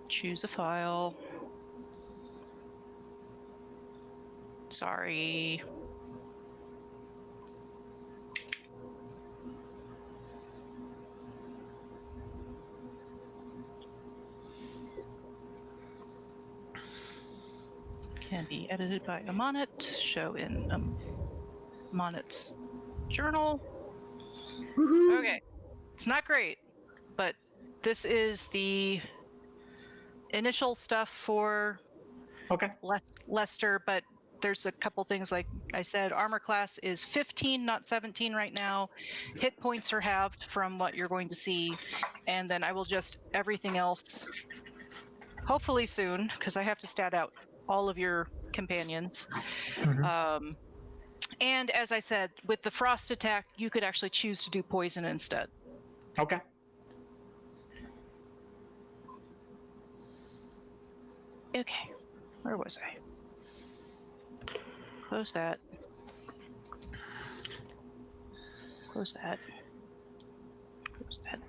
Choose a file. Sorry. Can be edited by Amonit. Show in Amonit's journal. Okay. It's not great, but this is the initial stuff for Okay. Lester, but there's a couple things like I said. Armor class is 15, not 17 right now. Hit points are halved from what you're going to see, and then I will just everything else hopefully soon, because I have to stat out all of your companions. Mhm. And as I said, with the frost attack, you could actually choose to do poison instead. Okay. Okay, where was I? Close that. Close that. Close that.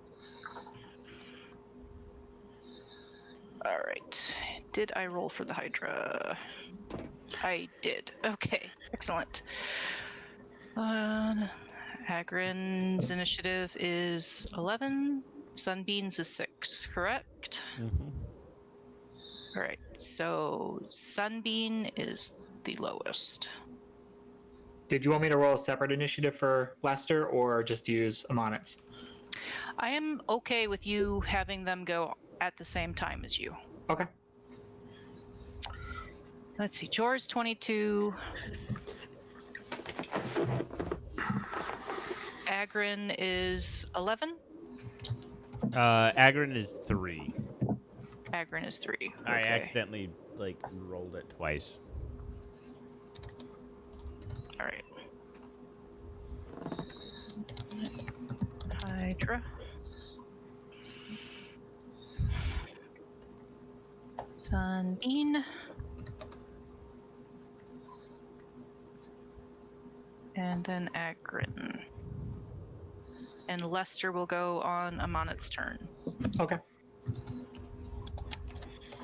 All right. Did I roll for the Hydra? I did. Okay, excellent. Agrin's initiative is 11. Sunbeam's is 6, correct? Mm-hmm. All right, so Sunbeam is the lowest. Did you want me to roll a separate initiative for Lester or just use Amonit's? I am okay with you having them go at the same time as you. Okay. Let's see, Jor's 22. Agrin is 11. Agrin is 3. Agrin is 3. I Okay. accidentally rolled it twice. All right. Hydra. Sunbeam. And then Agrin. And Lester will go on Amonit's turn. Okay.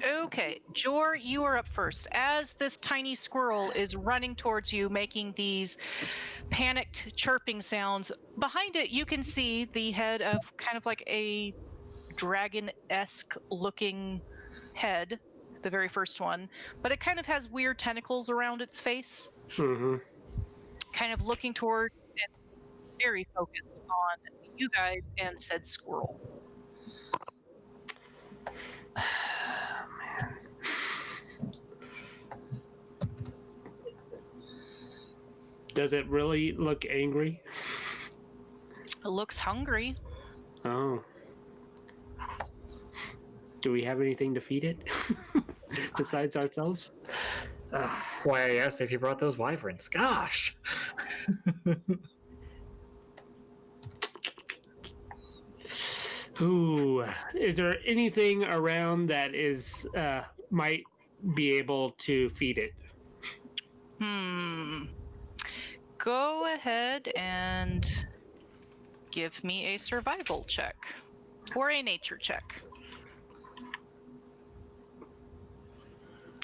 Okay, Jor, you are up first. As this tiny squirrel is running towards you, making these panicked chirping sounds, behind it you can see the head of kind of like a dragon-esque looking head, the very first one, but it kind of has weird tentacles around its face, Mm-hmm. kind of looking towards and very focused on you guys and said squirrel. Does it really look angry? It looks hungry. Oh. Do we have anything to feed it besides ourselves? Why, yes, if you brought those wyverns. Gosh. Ooh, is there anything around that is might be able to feed it? Go ahead and give me a survival check or a nature check.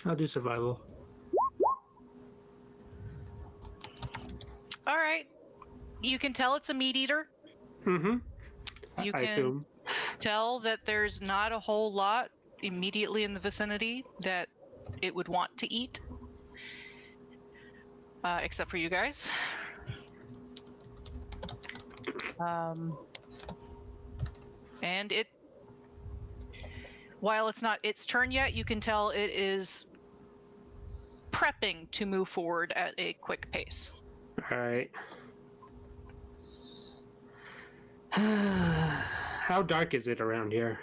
I'll do survival. All right. You can tell it's a meat eater. Mm-hmm. You I can assume. tell that there's not a whole lot immediately in the vicinity that it would want to eat, except for you guys. And it, while it's not its turn yet, you can tell it is prepping to move forward at a quick pace. All right. How dark is it around here?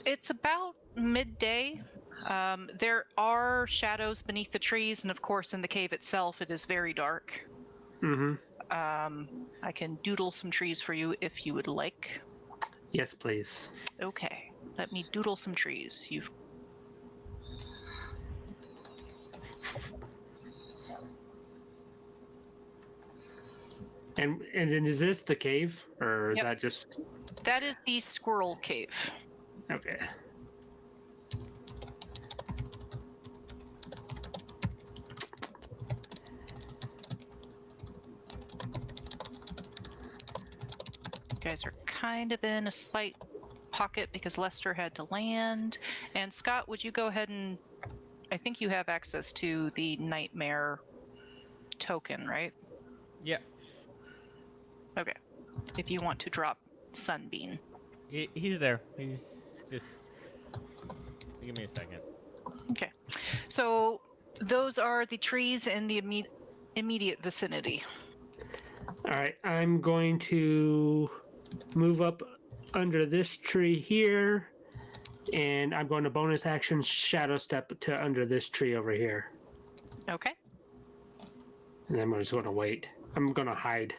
It's about midday. There are shadows beneath the trees, and of course, in the cave itself, it is very dark. Mm-hmm. I can doodle some trees for you if you would like. Yes, please. Okay, let me doodle some trees. You've And then is this the cave, or is Yep. that just That is the squirrel cave. okay? You guys are kind of in a slight pocket because Lester had to land. And Scott, would you go ahead and... I think you have access to the nightmare token, right? Yeah. Okay. If you want to drop Sunbeam. He's there. He's just. Give me a second. Okay. So those are the trees in the immediate vicinity. All right, I'm going to move up under this tree here, and I'm going to bonus action shadow step to under this tree over here, Okay. and then I'm just going to wait. I'm going to hide,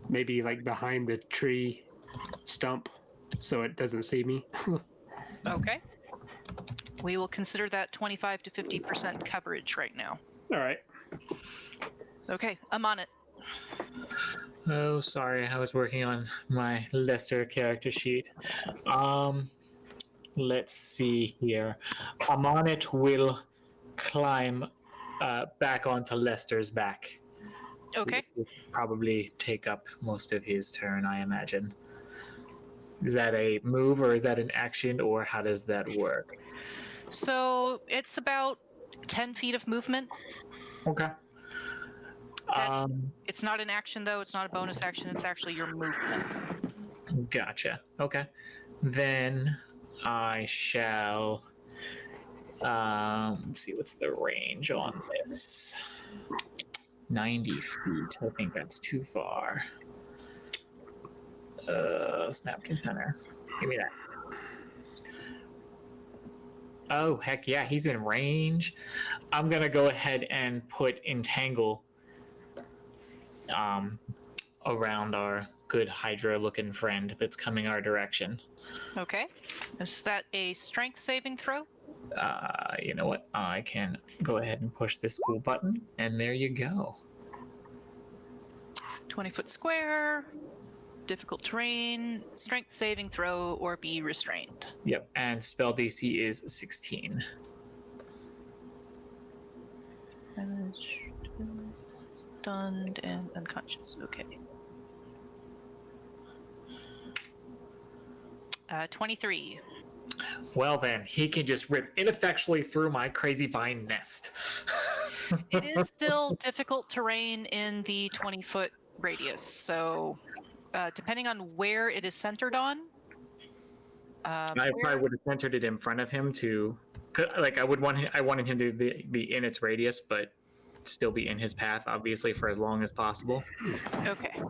maybe like behind the tree stump, so it doesn't see me. Okay. We will consider that 25 to 50% coverage right now. All right. Okay, I'm on it. Oh, sorry. I was working on my Lester character sheet. Let's see here. Amonit will climb back onto Lester's back. Okay. Will probably take up most of his turn, I imagine. Is that a move, or is that an action, or how does that work? So it's about 10 feet of movement. Okay. It's not an action, though. It's not a bonus action. It's actually your movement. Gotcha. Okay. Then I shall. Let's see, what's the range on this? 90 feet. I think that's too far. Snap to center. Give me that. Oh, heck yeah, he's in range. I'm going to go ahead and put Entangle around our good Hydra looking friend that's coming our direction. Okay. Is that a strength saving throw? You know what? I can go ahead and push this cool button, and there you go. 20-foot square, difficult terrain, strength saving throw, or be restrained. Yep, and spell DC is 16. Damage, stunned, and unconscious. Okay. 23. Well then, he can just rip ineffectually through my crazy vine nest. It is still difficult terrain in the 20-foot radius, so depending on where it is centered on. I where- probably would have centered it in front of him to, like I wanted him to be in its radius, but still be in his path, obviously, for as long as possible. Okay.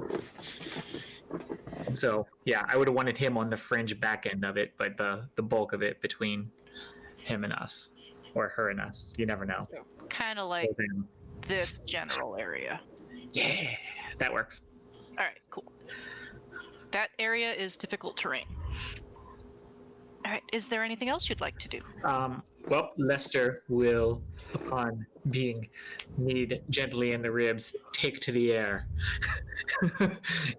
So yeah, I would have wanted him on the fringe back end of it, but the bulk of it between him and us, or her and us. You never know. So kind of like this general area. Yeah, that works. All right, cool. That area is difficult terrain. All right, is there anything else you'd like to do? Well, Lester will, upon being kneed gently in the ribs, take to the air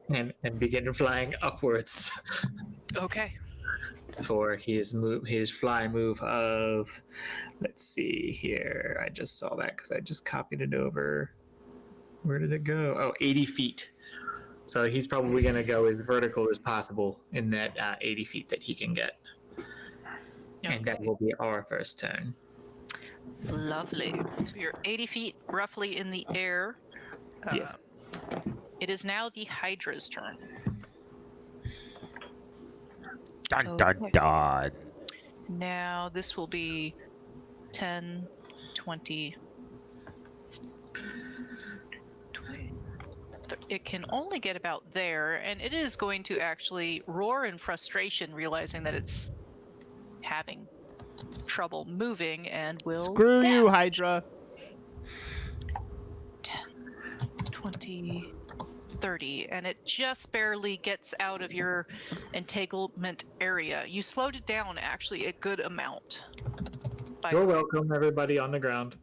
and begin flying upwards Okay. for his fly move of, let's see here. I just saw that because I just copied it over. Where did it go? Oh, 80 feet. So he's probably going to go as vertical as possible in that 80 feet that he can get. Okay. And that will be our first turn. Lovely. So you're 80 feet roughly in the air. Yes. It is now the Hydra's turn. Dun dun Okay. dun. Now this will be 10, 20. It can only get about there, and it is going to actually roar in frustration, realizing that it's having trouble moving, and will Screw you, dash. Hydra. 10, 20, 30, and it just barely gets out of your entanglement area. You slowed it down actually a good amount. You're welcome, everybody on the ground.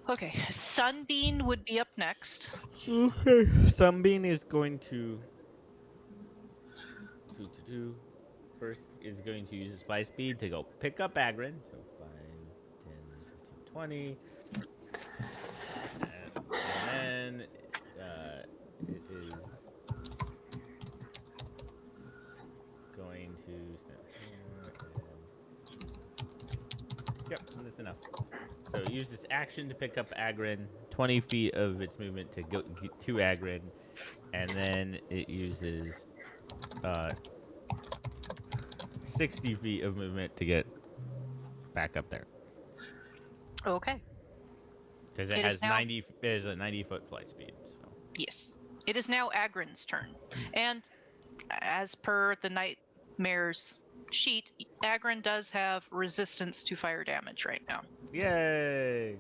Okay. Okay, Sunbeam would be up next. Okay. Sunbeam is going to first is going to use his fly speed to go pick up Agrin. So 5, 10, 15, 20. And then it is going to snap here and yep, that's enough. So use this action to pick up Agrin, 20 feet of its movement to go to Agrin, and then it uses 60 feet of movement to get back up there. Okay. Because it It is has now- 90. It has a 90-foot flight speed. So Yes. It is now Agrin's turn. And as per the Nightmare's sheet, Agrin does have resistance to fire damage right now. yay!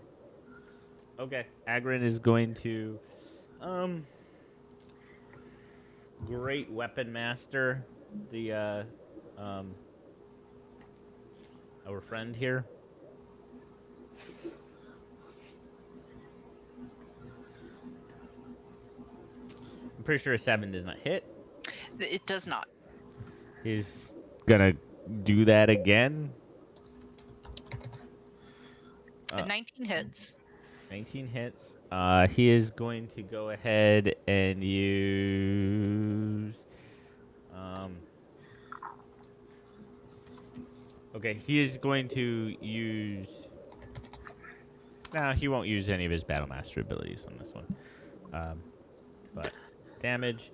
Okay, Agrin is going to Great Weapon Master the our friend here. I'm pretty sure a 7 does not hit. It does not. He's gonna do that again. 19 hits. 19 hits. He is going to go ahead and use. Okay, he is going to use. No, he won't use any of his Battle Master abilities on this one. But damage,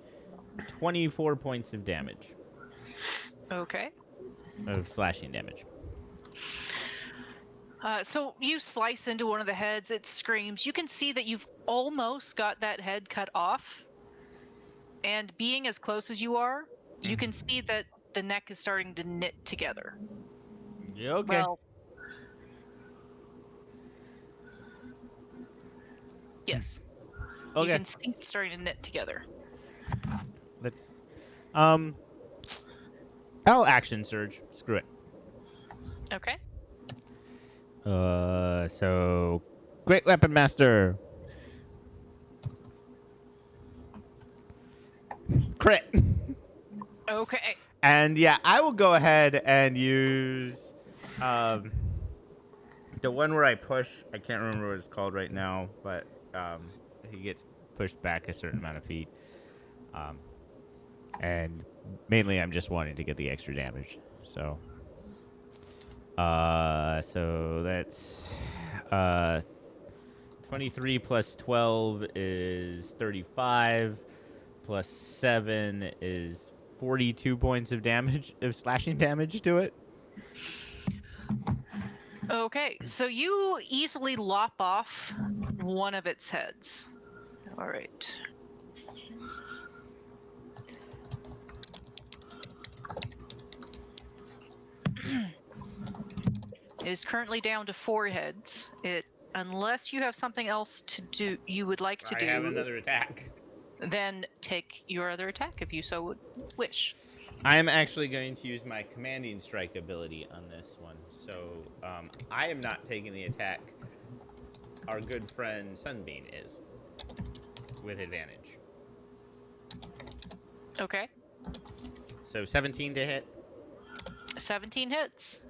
24 points of damage. Okay. Of slashing damage. So you slice into one of the heads, it screams. You can see that you've almost got that head cut off. And being as close as you are, you can see that the neck is starting to knit together. Yeah, okay. Well, yes. You Okay. can see it starting to knit together. Let's I'll action surge. Screw it. Okay. So great weapon master. Crit. Okay. And yeah, I will go ahead and use the one where I push. I can't remember what it's called right now, but he gets pushed back a certain amount of feet. And mainly I'm just wanting to get the extra damage. So so that's 23 plus 12 is 35 plus 7 is 42 points of damage of slashing damage to it. Okay. So you easily lop off one of its heads. All right. It is currently down to 4 heads. Unless you have something else to do, you would like to I do, have another attack. then take your other attack if you so would wish. I'm actually going to use my commanding strike ability on this one. So I am not taking the attack. Our good friend Sunbeam is with advantage. Okay. So 17 to hit. 17 hits.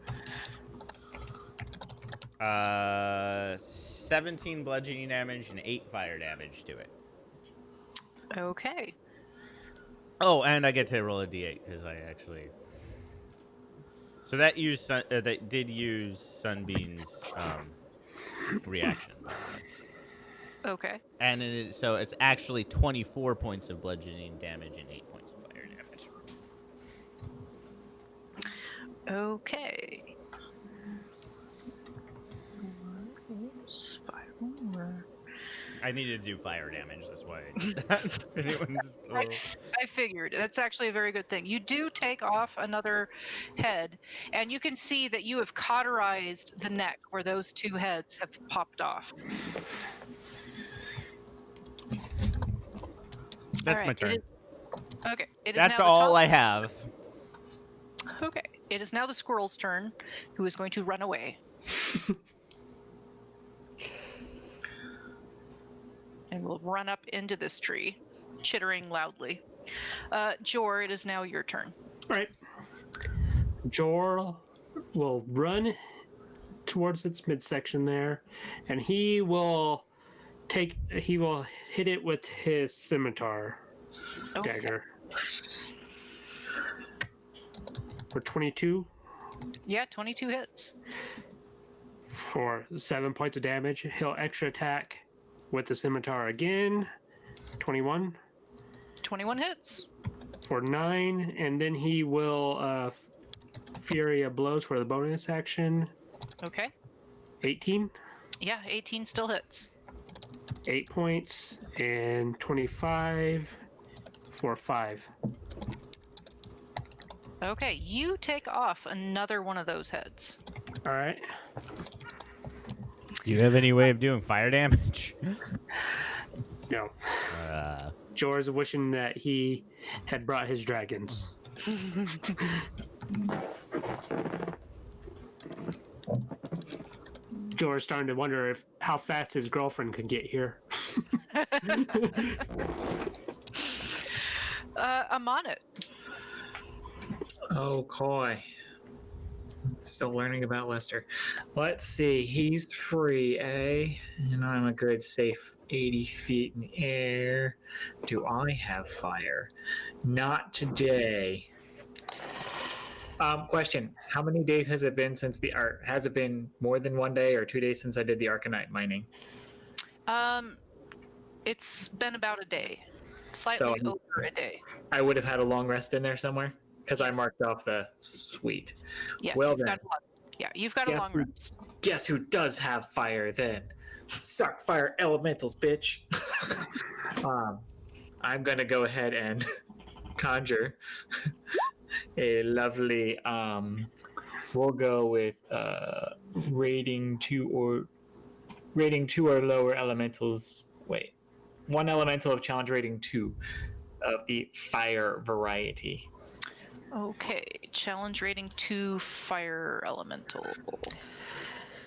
17 bludgeoning damage and 8 fire damage to it. Okay. Oh, and I get to roll a d8 because I actually. So that did use Sunbeam's reaction. Okay. And so it's actually 24 points of bludgeoning damage and 8 points of fire damage. Okay. I needed to do fire damage, that's why I did that. Anyone's, I figured. That's actually a very good thing. You do take off another head, and you can see that you have cauterized the neck where those 2 heads have popped off. That's All my right, turn. Okay. It is That's now the all top- I have. Okay. It is now the squirrel's turn, who is going to run away. And will run up into this tree, chittering loudly. Jor, it is now your turn. All right. Jor will run towards its midsection there, and he will hit it with his scimitar dagger. For 22. Yeah, 22 hits. For 7 points of damage. He'll extra attack with the scimitar again. 21. 21 hits. For 9, and then he will Fury of Blows for the bonus action. Okay. 18. Yeah, 18 still hits. 8 points, and 25 for 5. Okay, you take off another one of those heads. All right. Do you have any way of doing fire damage? No. Jor's wishing that he had brought his dragons. Jor's starting to wonder how fast his girlfriend could get here. I'm on it. Oh, coy. Still learning about Lester. Let's see. He's free, eh? And I'm a good safe 80 feet in the air. Do I have fire? Not today. Question. How many days has it been since the art? Has it been more than 1 day or 2 days since I did the Arcanite mining? It's been about a day. Slightly over a day. I would have had a long rest in there somewhere? Because I marked off the sweet. Yes, Well you've then. got you've got a long rest. Guess who does have fire then? Suck fire elementals, bitch. I'm gonna go ahead and conjure a lovely we'll go with rating 2 or lower elementals. Wait. 1 elemental of challenge rating 2 of the fire variety. Okay, challenge rating 2 fire elemental.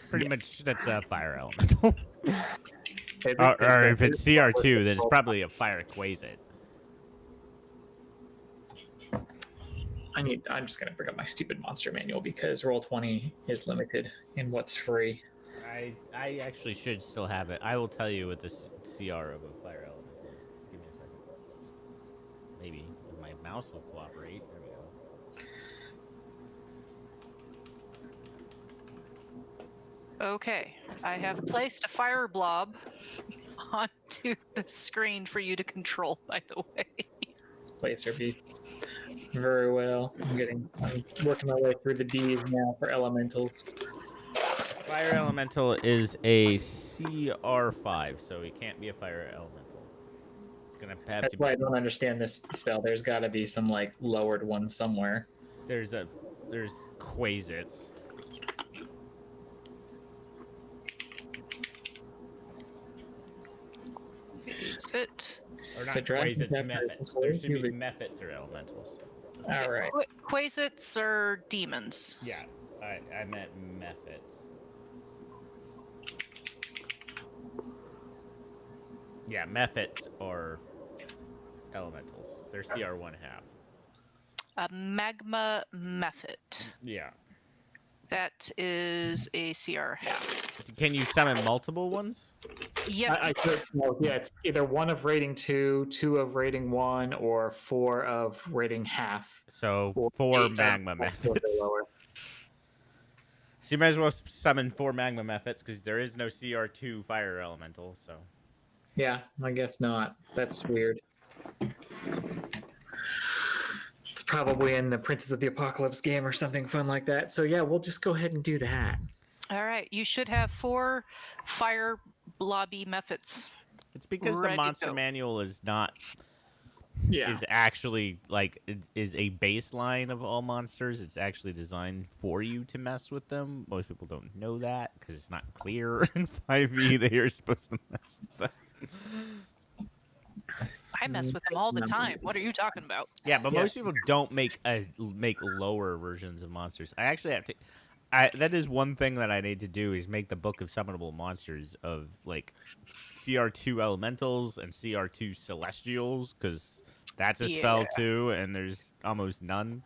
Pretty Yes. much that's a fire elemental. Is or the if it's first one was CR2, the then it's roll probably a fire quasit. I'm just gonna bring up my stupid monster manual because Roll20 is limited in what's free. I actually should still have it. I will tell you what the CR of a fire elemental is. Give me a second. Maybe if my mouse will cooperate. There we go. Okay, I have placed a fire blob onto the screen for you to control, by the way. Placer beasts. Very well. I'm working my way through the D's now for elementals. Fire elemental is a CR5, so it can't be a fire elemental. It's gonna have That's to why be. I don't understand this spell. There's got to be some like lowered one somewhere. There's quasits. Use it. Or not The dragon quasits, pepper mephits. is There should be holy. mephits or elementals. All right. Quasits are demons. Yeah, I meant mephits. Yeah, mephits are elementals. They're CR1 half. A magma mephit. Yeah. That is a CR half. Can you summon multiple ones? Yes. I could. Well, yeah, it's either 1 of rating 2, 2 of rating 1, or 4 of rating half. So Or 4 8 magma or 4 mephits. lower. So you might as well summon 4 magma mephits because there is no CR2 fire elemental. So Yeah, I guess not. That's weird. It's probably in the Princess of the Apocalypse game or something fun like that. So yeah, we'll just go ahead and do that. All right. You should have 4 fire blobby mephits. it's because Ready the to monster go. manual is not Yeah. is actually like it is a baseline of all monsters. It's actually designed for you to mess with them. Most people don't know that because it's not clear in 5e that you're supposed to mess with them. I mess with them all the time. What are you talking about? Yeah, but Yeah. most people don't make lower versions of monsters. I actually have to. That is one thing that I need to do is make the book of summonable monsters of like CR2 elementals and CR2 celestials because that's a spell too, and there's almost none.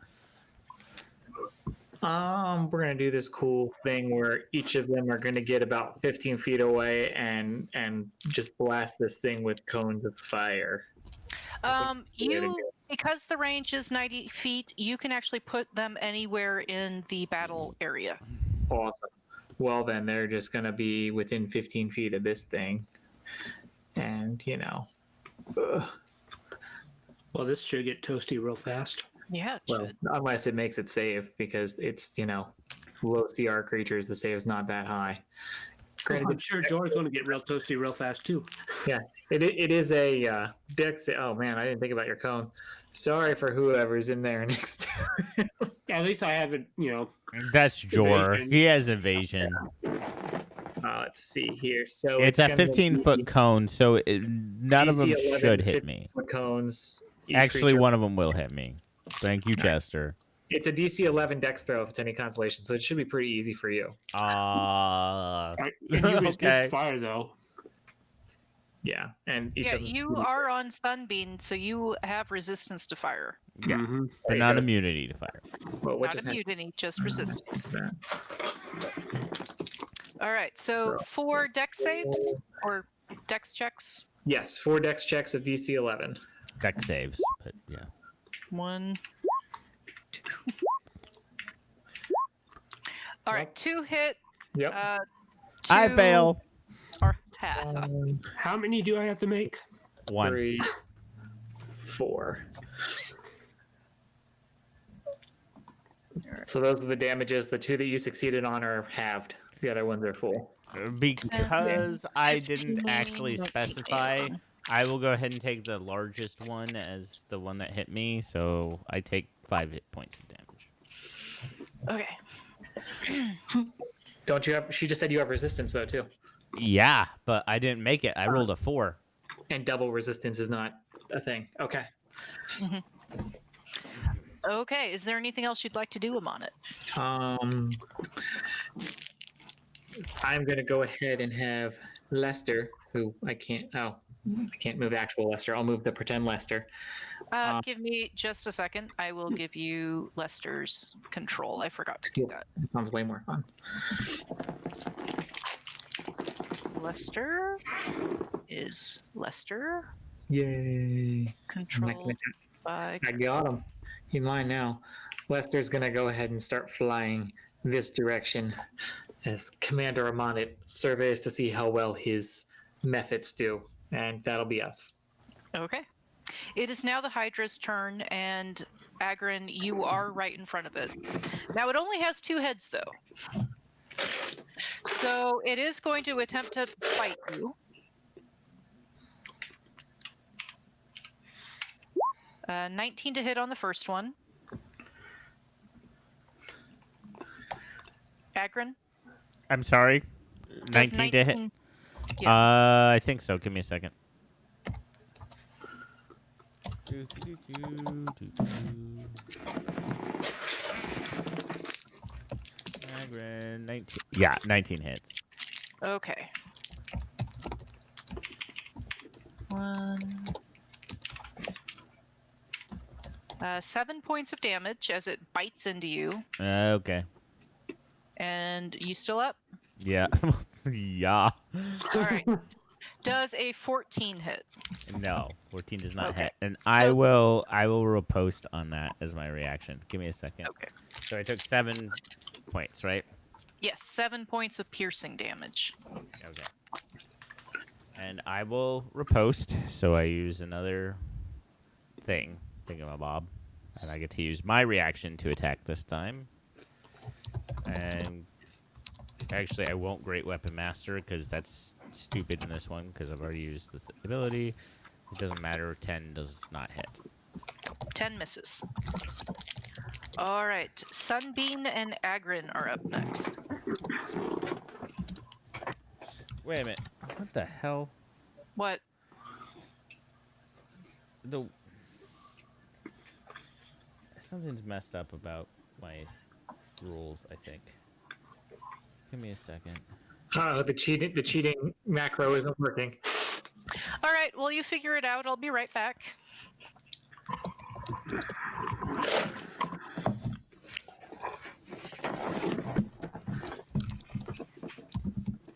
We're gonna do this cool thing where each of them are gonna get about 15 feet away and just blast this thing with cones of fire. Because the range is 90 feet, you can actually put them anywhere in the battle area. Awesome. Well, then they're just gonna be within 15 feet of this thing, and Well, this should get toasty real fast. Yeah, it well, should. unless it makes it save because it's low CR creatures, the save's not that high. Granted, I'm sure Jor's going to get real toasty real fast too. yeah, it is a dex. Oh man, I didn't think about your cone. Sorry for whoever's in there next. At least I haven't, That's Jor. Evasion. He has evasion. Let's see here. So It's a gonna 15-foot be cone, so none of them DC 11 should hit me. 15-foot cones. Each Actually, creature- one of them will hit me. Thank you, Chester. It's a DC 11 Dex throw if it's any consolation, so it should be pretty easy for you. And you resist Okay. fire though. Yeah, and each Yeah, of them. you are on Sunbeam, so you have resistance to fire. Yeah, Mhm. but you not go. immunity to fire. Well, what Not just immunity, just resistance. happened? All right, so 4 dex saves or dex checks. Yes, 4 Dex checks of DC 11. Deck saves, but yeah. 1, 2. All right, 2 hit. Yep. 2 I fail. Or half. How many do I have to make? 1. 3, 4. So those are the damages. The 2 that you succeeded on are halved. The other ones are full. Because I didn't 15, actually 19. specify, I will go ahead and take the largest one as the one that hit me. So I take 5 hit points of damage. Okay. Don't you have? She just said you have resistance though too, Yeah, but I didn't make it. I rolled a 4. and double resistance is not a thing. Okay. Okay. Is there anything else you'd like to do, Amonit? I'm gonna go ahead and have Lester, who I can't. Oh, I can't move actual Lester. I'll move the pretend Lester. Give me just a second. I will give you Lester's control. I forgot to do Cool. that. That sounds way more fun. Lester is Lester. Yay! Controlled by. I got him. He's mine now. Lester's gonna go ahead and start flying this direction as Commander Amonit surveys to see how well his methods do, and that'll be us. Okay. It is now the Hydra's turn, and Agrin, you are right in front of it. Now, it only has 2 heads, though. So it is going to attempt to fight you. 19 to hit on the first one. Agrin? I'm sorry. Does 19 to hit. Yeah. I think so. Give me a second. Agrin, 19. Yeah, 19 hits. Okay. 1. 7 points of damage as it bites into you. Okay. And you still up? Yeah. Yeah. All right. Does a 14 hit? No, 14 does not Okay. hit. And So- I will riposte on that as my reaction. Give me a second. Okay. So I took 7 points, right? Yes, 7 points of piercing damage. Okay. And I will riposte, so I use another thingamabob. And I get to use my reaction to attack this time. And actually, I won't Great Weapon Master, because that's stupid in this one, because I've already used the ability. It doesn't matter, 10 does not hit. 10 misses. All right, Sunbeam and Agrin are up next. Wait a minute. What the hell? What? Something's messed up about my rules, I think. Give me a second. Oh, the cheating macro isn't working. All right, well, you figure it out. I'll be right back.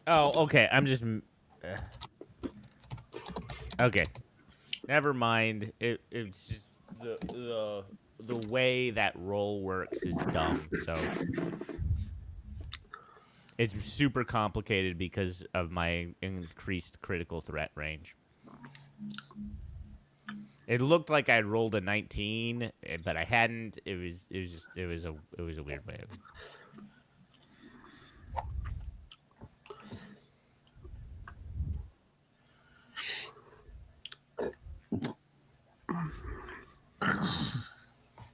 Oh, okay. I'm just. Okay. Never mind. It's just the way that roll works is dumb. So it's super complicated because of my increased critical threat range. It looked like I rolled a 19, but I hadn't. It was a weird way.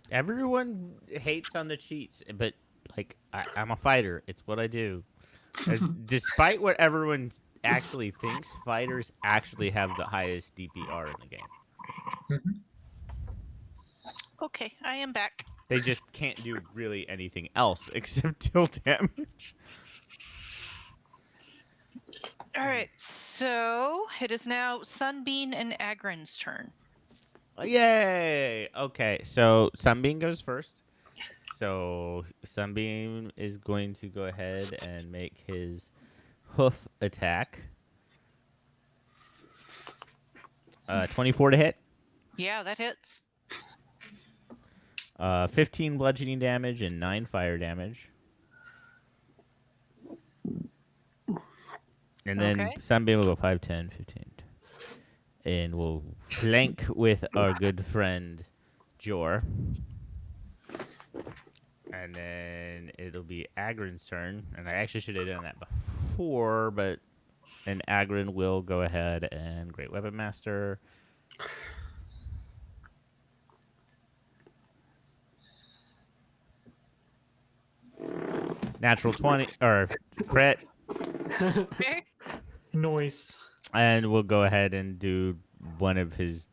Everyone hates on the cheats, but like I'm a fighter. It's what I do. Despite what everyone actually thinks, fighters actually have the highest DPR in the game. Okay, I am back. They just can't do really anything else except deal damage. All right, so it is now Sunbeam and Agrin's turn. Yay! Okay, so Sunbeam goes first. So Sunbeam is going to go ahead and make his hoof attack. 24 to hit. Yeah, that hits. 15 bludgeoning damage and 9 fire damage. And then Okay. Sunbeam will go 5, 10, 15. And we'll flank with our good friend Jor. And then it'll be Agrin's turn. And I actually should have done that before, but then Agrin will go ahead and Great Weapon Master. Natural 20, or crit. Okay. Noise. And we'll go ahead and do one of his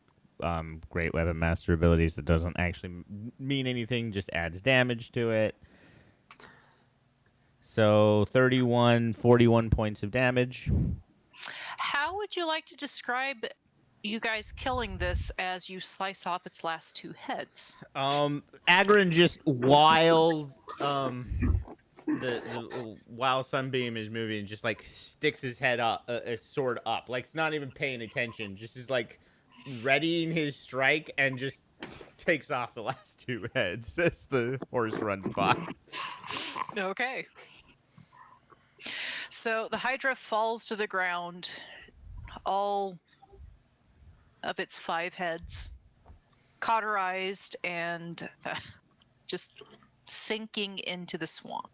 great weapon master abilities that doesn't actually mean anything, just adds damage to it. So 31, 41 points of damage. How would you like to describe you guys killing this as you slice off its last 2 heads? Agron just while the while Sunbeam is moving, just like sticks his head up, a sword up, like it's not even paying attention, just is like readying his strike and just takes off the last 2 heads as the horse runs by. Okay. So the Hydra falls to the ground, all of its 5 heads, cauterized and just sinking into the swamp.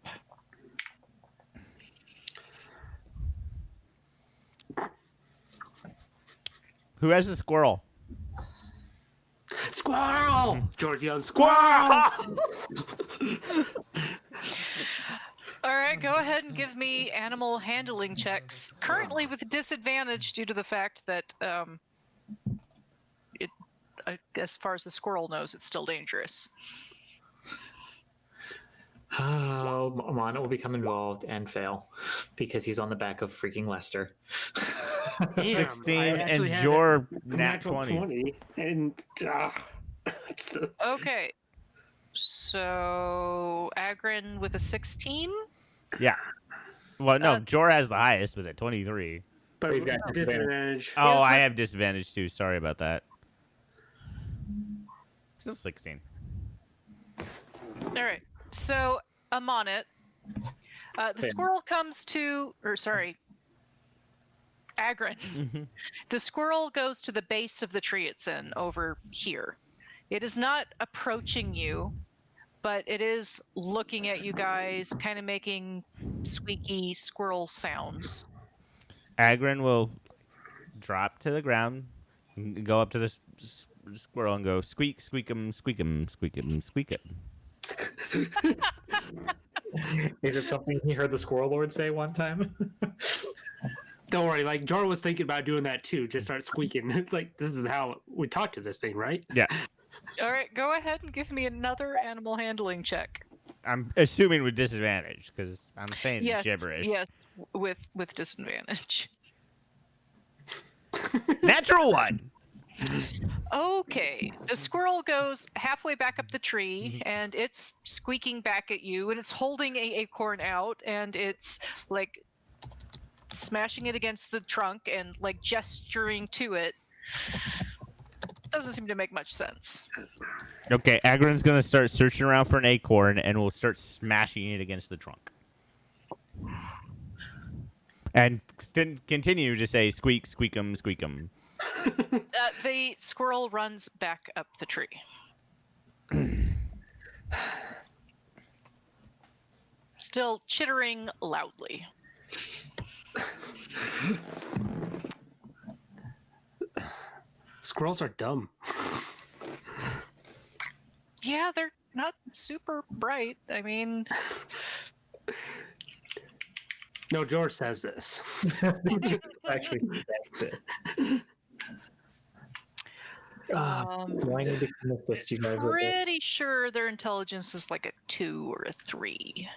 Who has the squirrel? Squirrel! George yells, squirrel! All right, go ahead and give me animal handling checks. Currently with disadvantage due to the fact that as far as the squirrel knows, it's still dangerous. Oh, Amana will become involved and fail because he's on the back of freaking Lester. Damn, 16 I and actually had your a nat natural 20. and Okay. So Agrin with a 16. Yeah. Well, no, That's- Jor has the highest with a 23. but He's got disadvantage. Oh, Yes, I what- have disadvantage too. Sorry about that. Still 16. All right. So I'm on it. The Fair. squirrel comes to, or sorry, Agrin. Mhm. The squirrel goes to the base of the tree it's in over here. It is not approaching you, but it is looking at you guys, kind of making squeaky squirrel sounds. Agrin will drop to the ground, go up to the squirrel and go squeak, squeakum, squeakum, squeakum, squeakum. Is it something he heard the Squirrel Lord say one time? Don't worry, like Jor was thinking about doing that too. Just start squeaking. It's like this is how we talk to this thing, right? Yeah. All right, go ahead and give me another animal handling check. I'm assuming with disadvantage because I'm saying Yes, gibberish. Yes, with disadvantage. Natural 1. Okay, the squirrel goes halfway back up the tree and it's squeaking back at you and it's holding a acorn out and it's like smashing it against the trunk and like gesturing to it. Doesn't seem to make much sense. Okay, Agrin's going to start searching around for an acorn and we'll start smashing it against the trunk. And continue to say squeak, squeakum, squeakum. The squirrel runs back up the tree. Still chittering loudly. Squirrels are dumb. Yeah, they're not super bright. I mean, No, George says this. Actually, that's this. um, I need to assist you guys with it. pretty sure their intelligence is like a 2 or a 3.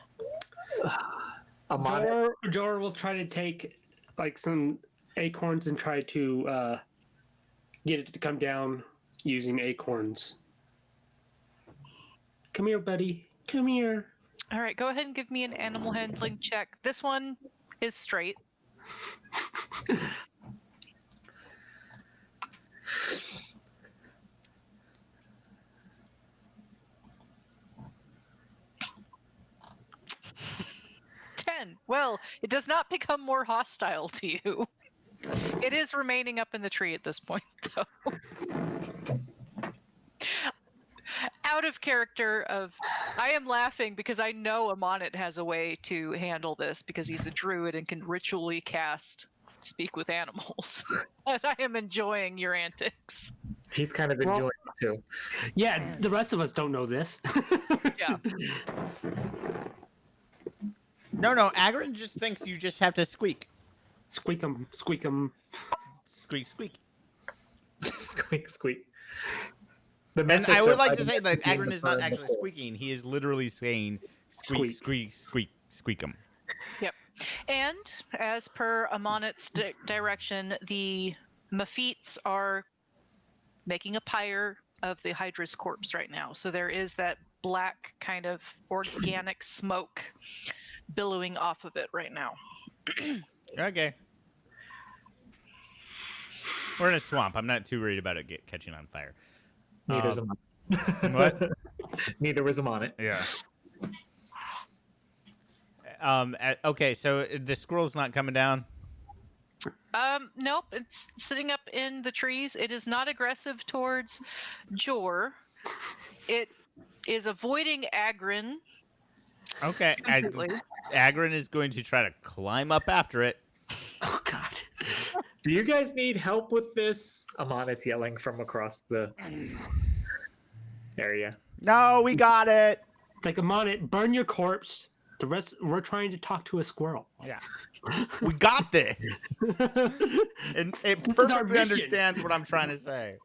Amana, Jor will try to take like some acorns and try to get it to come down using acorns. Come here, buddy. Come here. All right, go ahead and give me an animal handling check. This one is straight. Well, it does not become more hostile to you. It is remaining up in the tree at this point, though. Out of character I am laughing because I know Amonit has a way to handle this because he's a druid and can ritually cast speak with animals. But I am enjoying your antics. he's kind of enjoying it too. Yeah, the rest of us don't know this. Yeah. No, Agrin just thinks you just have to squeak. Squeak 'em, squeak 'em. Squeak, squeak. Squeak, squeak. The And methods I would are like by to the say that method being Agron the is not burn actually before. squeaking. He is literally saying squeak, Squeak. squeak, squeak, squeak 'em. And as per Amonit's direction, the Mephites are making a pyre of the Hydra's corpse right now. So there is that black kind of organic smoke billowing off of it right now. Okay. We're in a swamp. I'm not too worried about it catching on fire. Neither's Um, a what? Neither was him on it. Yeah. Okay, so the squirrel's not coming down. Nope, it's sitting up in the trees. It is not aggressive towards Jor. It is avoiding Agrin Okay. completely. Agron is going to try to climb up after it. Oh God. Do you guys need help with this? Amonit's yelling from across the area. No, we got it. It's like, Amonit, burn your corpse. The rest, we're trying to talk to a squirrel. Yeah. We got this. And it This is our perfectly mission. understands what I'm trying to say.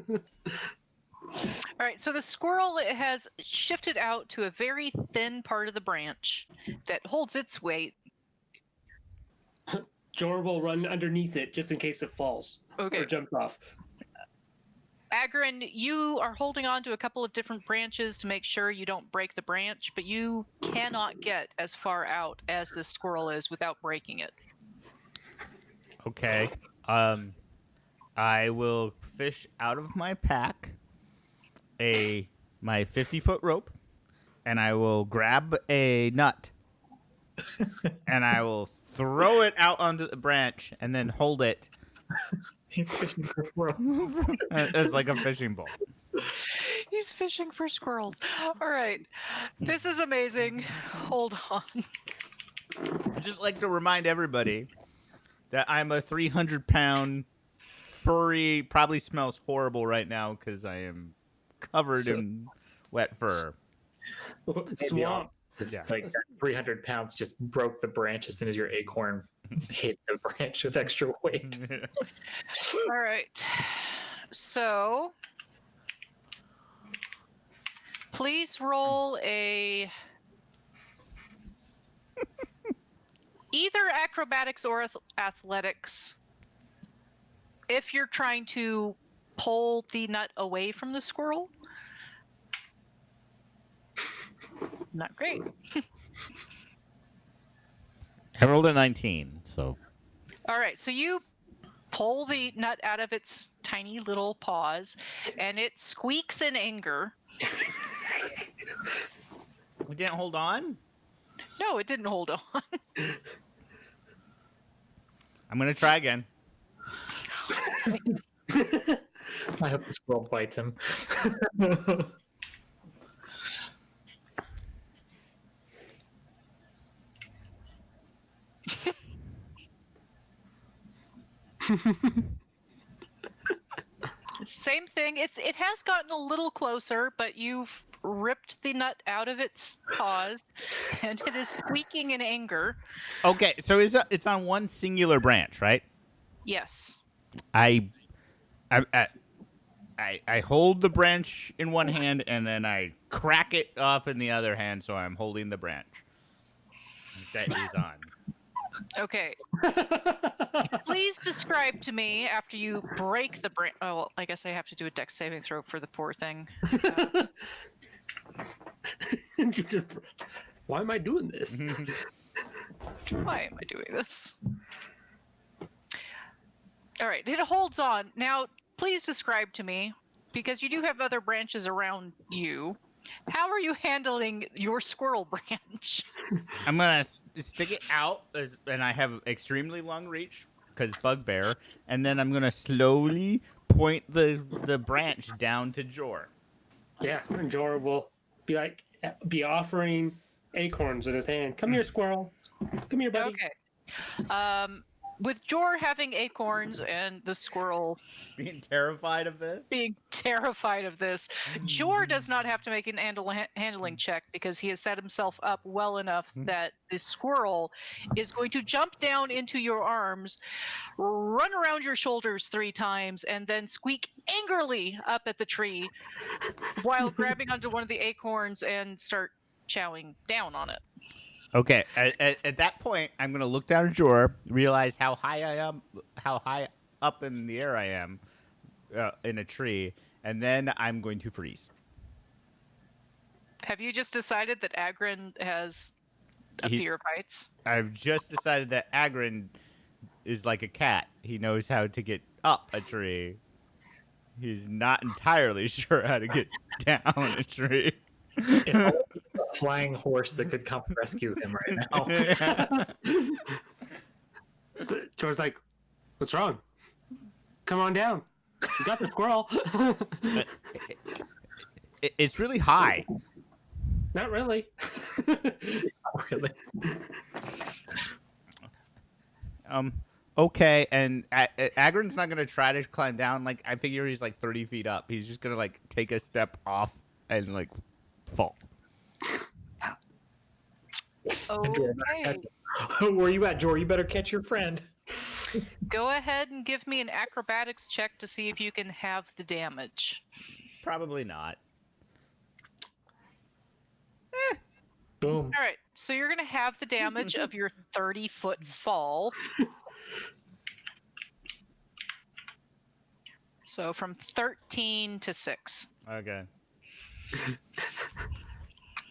All right, so the squirrel has shifted out to a very thin part of the branch that holds its weight. Jor will run underneath it just in case it falls Okay. or jumps off. Agrin, you are holding on to a couple of different branches to make sure you don't break the branch, but you cannot get as far out as the squirrel is without breaking it. Okay. I will fish out of my pack my 50-foot rope, and I will grab a nut, and I will throw it out onto the branch, and then hold it He's fishing for squirrels. as like a fishing pole. He's fishing for squirrels. All right. This is amazing. Hold on. I'd just like to remind everybody that I'm a 300-pound furry, probably smells horrible right now because I am covered in wet fur. Swamp. Yeah. Like 300 pounds just broke the branch as soon as your acorn hit the branch with extra weight. All right. So please roll a either acrobatics or athletics if you're trying to pull the nut away from the squirrel. Not great. I rolled a 19, so All right, so you pull the nut out of its tiny little paws, and it squeaks in anger. we didn't hold on. No, it didn't hold on. I'm gonna try again. I hope the squirrel bites him. Same thing. It has gotten a little closer, but you've ripped the nut out of its paws, and it is squeaking in anger. Okay, so it's on one singular branch, right? Yes. I hold the branch in one hand and then I crack it off in the other hand, so I'm holding the branch that is on. Okay. Please describe to me after you break the branch. Oh, well, I guess I have to do a dex saving throw for the poor thing. Why am I doing this? Why am I doing this? All right, it holds on. Now, please describe to me, because you do have other branches around you. How are you handling your squirrel branch? I'm gonna stick it out, and I have extremely long reach because bugbear, and then I'm gonna slowly point the branch down to Jor. Yeah, and Jor will be offering acorns in his hand. Come here, squirrel. Come here, buddy. Okay. with Jor having acorns and the squirrel Being terrified of this. being terrified of this, Jor does not have to make an handling check because he has set himself up well enough that the squirrel is going to jump down into your arms, run around your shoulders 3 times, and then squeak angrily up at the tree while grabbing onto one of the acorns and start chowing down on it. Okay, at that point, I'm gonna look down at Jor, realize how high up in the air I am in a tree, and then I'm going to freeze. Have you just decided that Agrin has a fear of heights? I've just decided that Agrin is like a cat. He knows how to get up a tree. He's not entirely sure how to get down a tree. If I was a flying horse that could come rescue him right now. George's like, what's wrong? Come on down. You got the squirrel. It's really high. Not really. Not really. Okay, and Agrin's not gonna try to climb down. Like, I figure he's like 30 feet up. He's just gonna like take a step off and like fall. Okay. Where you at, Jor? You better catch your friend. Go ahead and give me an acrobatics check to see if you can have the damage. Probably not. Boom. All right, so you're going to have the damage of your 30-foot fall. So from 13 to 6. Okay.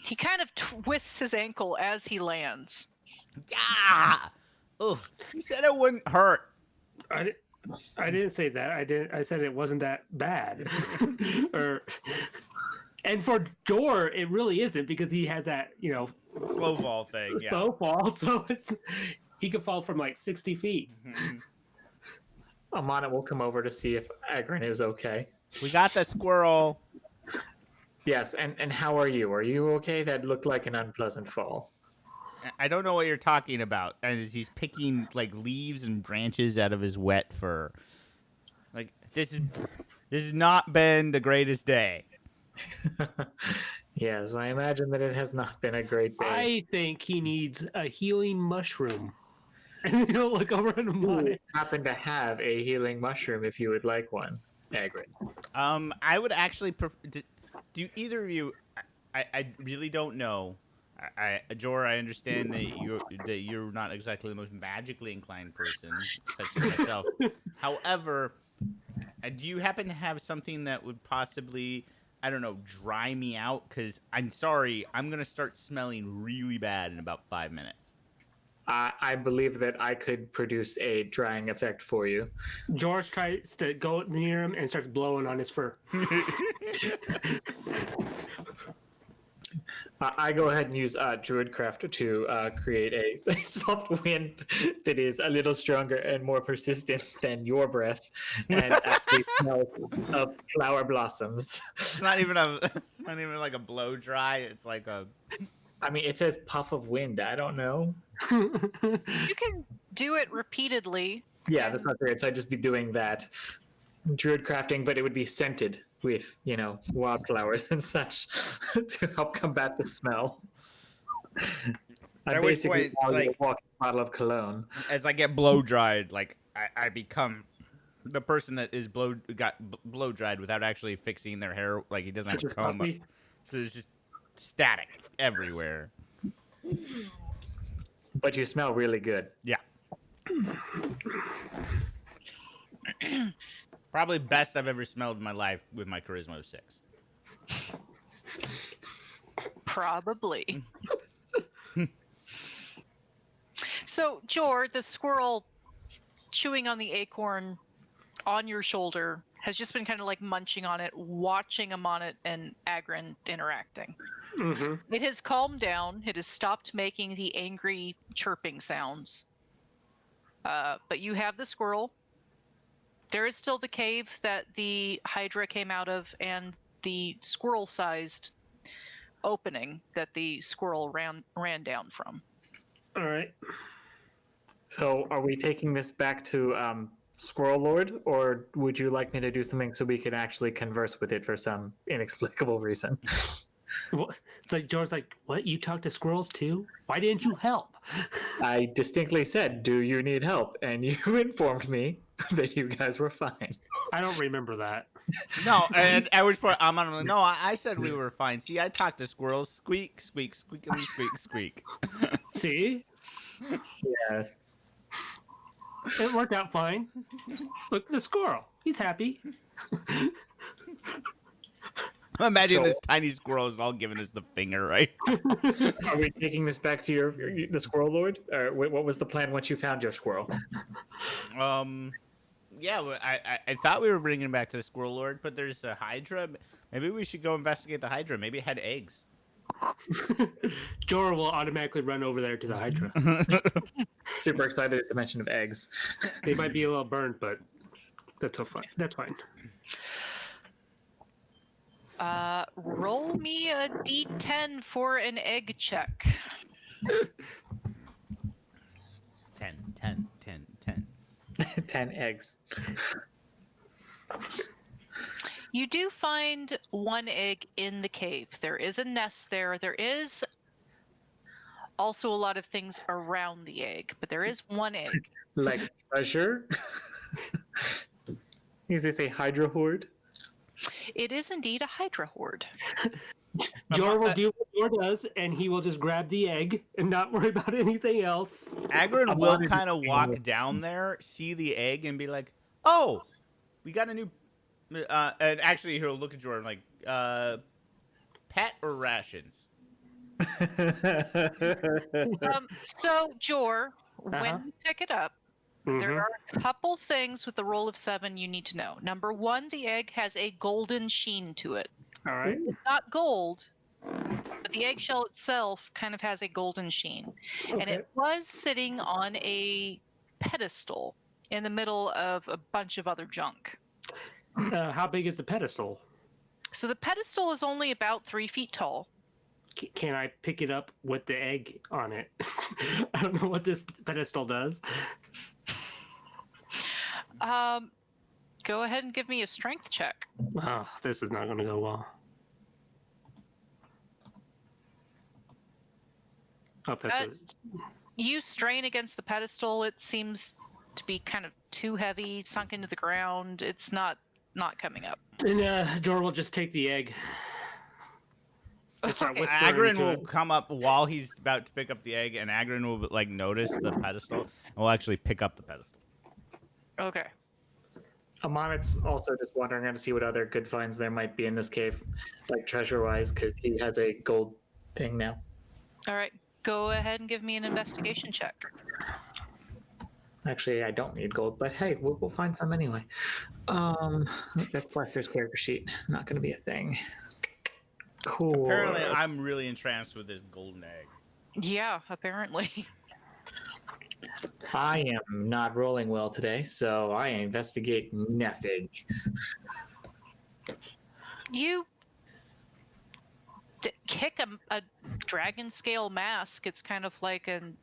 He kind of twists his ankle as he lands. Yeah. Oh, you said it wouldn't hurt. I didn't say that. I said it wasn't that bad. And for Jor, it really isn't because he has that, Slow fall thing. Yeah. slow fall. So he could fall from like 60 feet. Amana will come over to see if Agrin is okay. We got the squirrel. Yes, and how are you? Are you okay? That looked like an unpleasant fall. I don't know what you're talking about. And he's picking like leaves and branches out of his wet fur. Like this has not been the greatest day. Yes, I imagine that it has not been a great day. I think he needs a healing mushroom. And you don't look over at him. I happen to have a healing mushroom if you would like one, Agrin. I would actually prefer. Do either of you? I really don't know. Jor, I understand that you're not exactly the most magically inclined person, such as myself. However, do you happen to have something that would possibly, I don't know, dry me out? Because I'm sorry, I'm gonna start smelling really bad in about 5 minutes. I believe that I could produce a drying effect for you. George tries to go near him and starts blowing on his fur. I go ahead and use Druidcraft to create a soft wind that is a little stronger and more persistent than your breath, and actually smells of flower blossoms. It's not even like a blow dry. It's like a. I mean, it says puff of wind. I don't know. You can do it repeatedly. Yeah, that's not great. So I'd just be doing that druid crafting, but it would be scented with, wildflowers and such to help combat the smell. I basically a walking bottle of cologne. As I get blow dried, like I become the person that is got blow dried without actually fixing their hair. Like he doesn't have a comb. So it's just static everywhere. But you smell really good. Yeah. Probably best I've ever smelled in my life with my charisma of 6. Probably. So, Jor, the squirrel chewing on the acorn on your shoulder has just been kind of like munching on it, watching Amonit and Agrin interacting. Mm-hmm. It has calmed down. It has stopped making the angry chirping sounds. But you have the squirrel. There is still the cave that the Hydra came out of and the squirrel-sized opening that the squirrel ran down from. All right. So, are we taking this back to Squirrel Lord, or would you like me to do something so we can actually converse with it for some inexplicable reason? It's like George's like, what? You talk to squirrels too? Why didn't you help? I distinctly said, "Do you need help?" And you informed me that you guys were fine. I don't remember that. No, and at which point I'm on. No, I said we were fine. See, I talked to squirrels. Squeak, squeak, squeakily, squeak, squeak. See? Yes. It worked out fine. Look at the squirrel. He's happy. Imagine So- this tiny squirrel is all giving us the finger, right? Are we taking this back to the Squirrel Lord? Or what was the plan once you found your squirrel? Yeah, I thought we were bringing it back to the Squirrel Lord, but there's a Hydra. Maybe we should go investigate the Hydra. Maybe it had eggs. Jor will automatically run over there to the Hydra. Super excited at the mention of eggs. They might be a little burned, but that's so fine. That's fine. Roll me a d10 for an egg check. 10, 10, 10, 10. 10 eggs. You do find one egg in the cave. There is a nest there. There is also a lot of things around the egg, but there is one egg. Like treasure? Is this a Hydra horde? It is indeed a Hydra horde. Jor will do what Jor does, and he will just grab the egg and not worry about anything else. Agrin will kind of walk down there, see the egg, and be like, "Oh, we got a new." And actually, he'll look at Jordan like, "Pet or rations?" So, Jor, Uh-huh. when you pick it up, there are a couple things with the roll of 7 you need to know. Number 1, the egg has a golden sheen to it. All right. It's not gold, but the eggshell itself kind of has a golden sheen. And Okay. it was sitting on a pedestal in the middle of a bunch of other junk. How big is the pedestal? So the pedestal is only about 3 feet tall. Can I pick it up with the egg on it? I don't know what this pedestal does. Go ahead and give me a strength check. Oh, this is not going to go well. Oh, that's Uh, You strain against the pedestal. It seems to be kind of too heavy, sunk into the ground. It's not coming up. and Jor will just take the egg. And start Okay. whispering Agrin to will it. come up while he's about to pick up the egg, and Agrin will like notice the pedestal and will actually pick up the pedestal. Okay. Amonit's also just wandering around to see what other good finds there might be in this cave, like treasure-wise, because he has a gold thing now. All right. Go ahead and give me an investigation check. Actually, I don't need gold, but hey, we'll find some anyway. That's Fletcher's character sheet. Not going to be a thing. Cool. Apparently, I'm really entranced with this golden egg. Yeah, apparently. I am not rolling well today, so I investigate nothing. You kick a dragon scale mask. It's kind of like an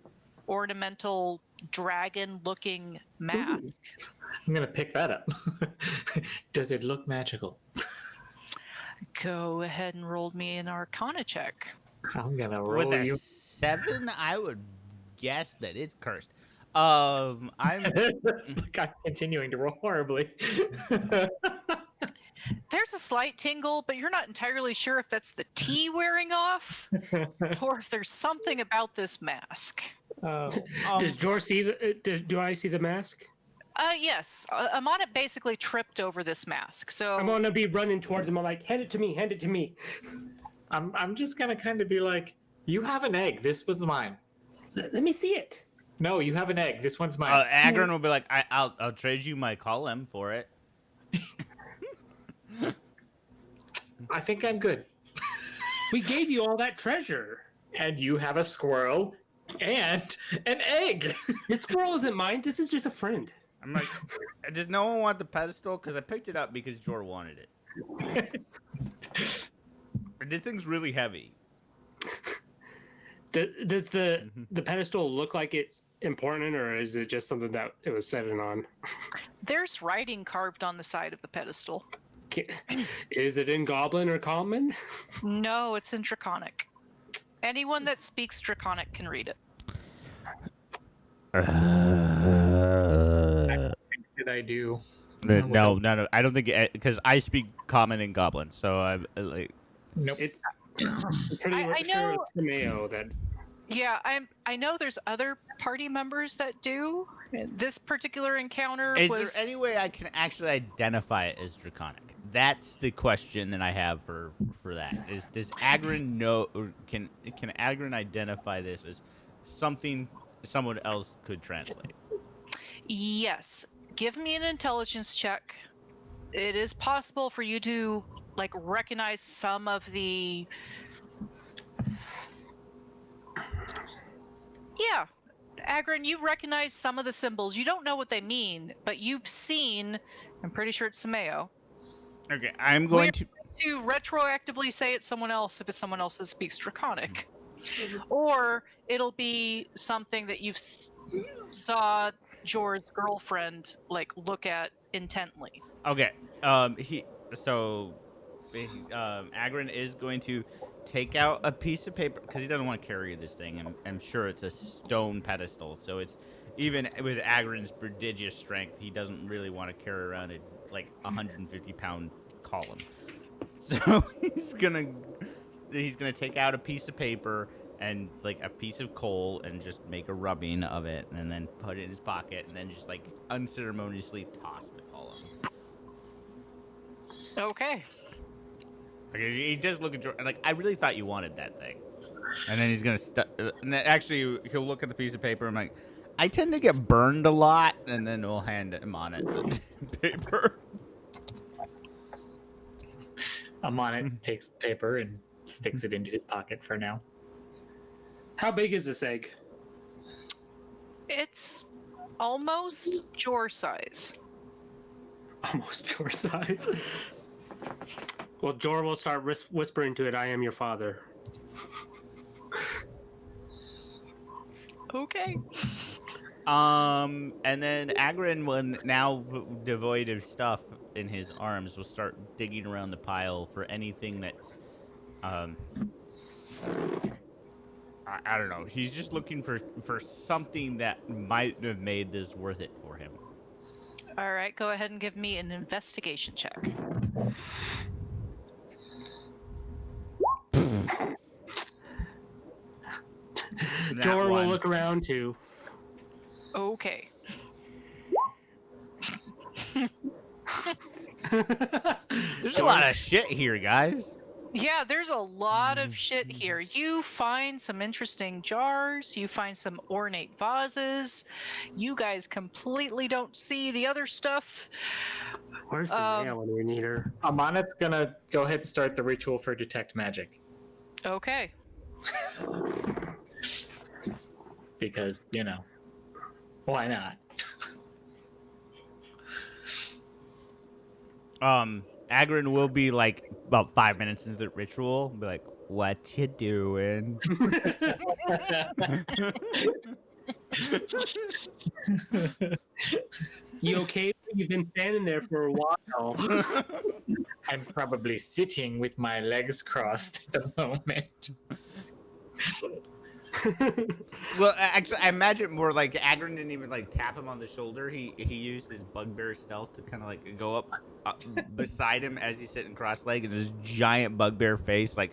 ornamental dragon-looking mask. I'm going to pick that up. Does it look magical? Mm-hmm. Go ahead and roll me an Arcana check. I'm going to With roll a you. 7, I would guess that it's cursed. I'm It's like I'm continuing to roll horribly. There's a slight tingle, but you're not entirely sure if that's the tea wearing off or if there's something about this mask. Does Jor see the? Do I see the mask? Yes. Amana basically tripped over this mask. So I'm gonna be running towards him. I'm like, hand it to me, hand it to me. I'm just going to kind of be like, you have an egg. This was mine. Let me see it. No, you have an egg. This one's mine. Agrin will be like, I'll trade you my column for it. I think I'm good. We gave you all that treasure. And you have a squirrel and an egg. This squirrel isn't mine. This is just a friend. I'm like, does no one want the pedestal? Because I picked it up because Jor wanted it. This thing's really heavy. Does the pedestal look like it's important, or is it just something that it was setting on? There's writing carved on the side of the pedestal. Is it in Goblin or Common? No, it's in Draconic. Anyone that speaks Draconic can read it. Did I do? No. I don't think because I speak Common and Goblin, so I'm like. Nope. It's pretty I sure know- it's the Mayo that. Yeah, I know there's other party members that do. This particular encounter Is was there any way I can actually identify it as Draconic? That's the question that I have for that. Does Agrin know? Or can Agrin identify this as something someone else could translate? yes. Give me an intelligence check. It is possible for you to like recognize some of the. Yeah, Agrin, you recognize some of the symbols. You don't know what they mean, but you've seen. I'm pretty sure it's Sameo. Okay, I'm going to. To retroactively say it's someone else if it's someone else that speaks Draconic, or it'll be something that you've saw Jor's girlfriend like look at intently. Okay. Agrin is going to take out a piece of paper because he doesn't want to carry this thing. I'm sure it's a stone pedestal, so it's even with Agrin's prodigious strength, he doesn't really want to carry around a 150-pound column. So he's gonna take out a piece of paper and like a piece of coal and just make a rubbing of it, and then put it in his pocket, and then just like unceremoniously toss the column. Okay. Okay, he does look at Jordan like, I really thought you wanted that thing. And then he's gonna and then actually he'll look at the piece of paper and like, I tend to get burned a lot, and then we'll hand him on it the paper. Amonit takes the paper and sticks it into his pocket for now. How big is this egg? It's almost Jor size. Almost your size. Well, Jor will start whispering to it, "I am your father." Okay. And then Agrin, when now devoid of stuff in his arms, will start digging around the pile for anything that's, I don't know. He's just looking for something that might have made this worth it for him. All right, go ahead and give me an investigation check. Jor will look around too. Okay. There's a lot of shit here, guys. Yeah, there's a lot of shit here. You find some interesting jars, you find some ornate vases. You guys completely don't see the other stuff. Where's the mail when we need her? Amonit's gonna go ahead and start the ritual for detect magic. Okay. Because, why not? Agrin will be like about 5 minutes into the ritual, be like, "What you doing?" You okay? You've been standing there for a while. I'm probably sitting with my legs crossed at the moment. Well, actually, I imagine more like Agrin didn't even like tap him on the shoulder. He used his bugbear stealth to kind of like go up beside him as he's sitting cross-legged, and his giant bugbear face like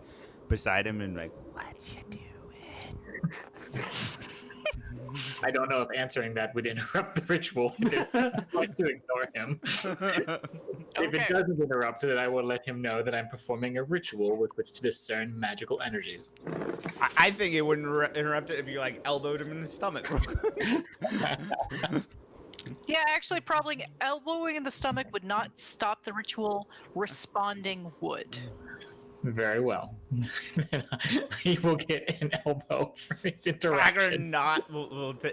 beside him, and like, "What you doing?" I don't know if answering that would interrupt the ritual. I'd like to ignore him. If it doesn't interrupt it, I will let him know that I'm performing a ritual with which to discern magical energies. I think it wouldn't interrupt it if you like elbowed him in the stomach. Yeah, actually, probably elbowing in the stomach would not stop the ritual. Responding would. Very well. He will get an elbow for his Agrin interaction.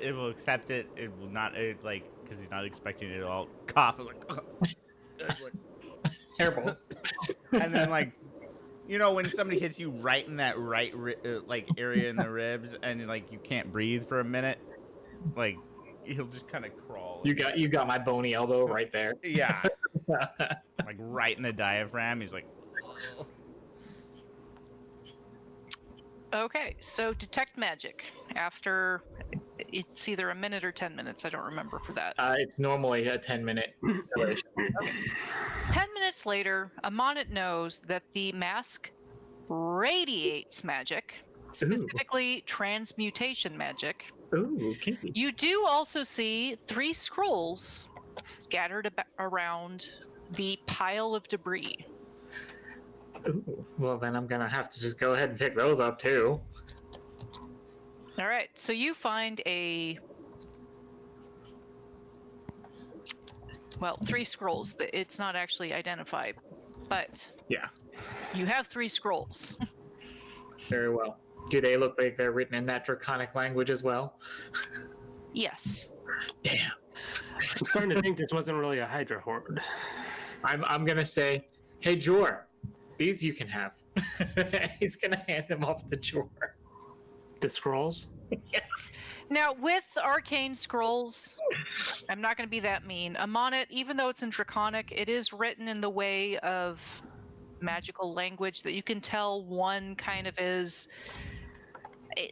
it will accept it. It will not because he's not expecting it at all. Cough Terrible. And then when somebody hits you right in that area in the ribs, and you can't breathe for a minute. Like he'll just kind of crawl. You got my bony elbow right there. Yeah, like right in the diaphragm. He's like, "Ugh." Okay, so detect magic. After it's either a minute or 10 minutes. I don't remember for that. It's normally a 10-minute duration. 10 minutes later, Amonit knows that the mask radiates magic, specifically transmutation magic. Ooh, kinky. You do also see 3 scrolls scattered around the pile of debris. Ooh, well, then I'm gonna have to just go ahead and pick those up too. All right, so you find well, 3 scrolls. It's not actually identified, but Yeah, you have 3 scrolls. very well. Do they look like they're written in that draconic language as well? Yes. Damn. I'm starting to think this wasn't really a Hydra horde. I'm gonna say, hey Jor, these you can have. He's gonna hand them off to Jor. The scrolls? Yes. Now, with arcane scrolls, I'm not going to be that mean. Amonit, even though it's in Draconic, it is written in the way of magical language that you can tell one kind of is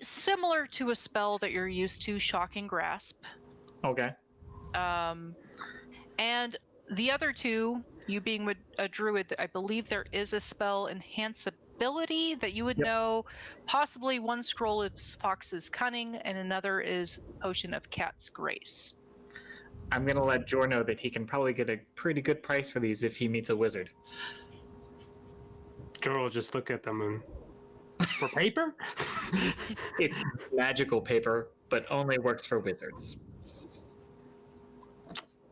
similar to a spell that you're used to, Shocking Grasp. Okay. And the other 2, you being a druid, I believe there is a spell Enhanceability that you would know. Possibly one scroll is Fox's Cunning and another is Potion of Cat's Grace. I'm gonna let Jor know that he can probably get a pretty good price for these if he meets a wizard. Joel will just look at them and... For paper? It's magical paper, but only works for wizards.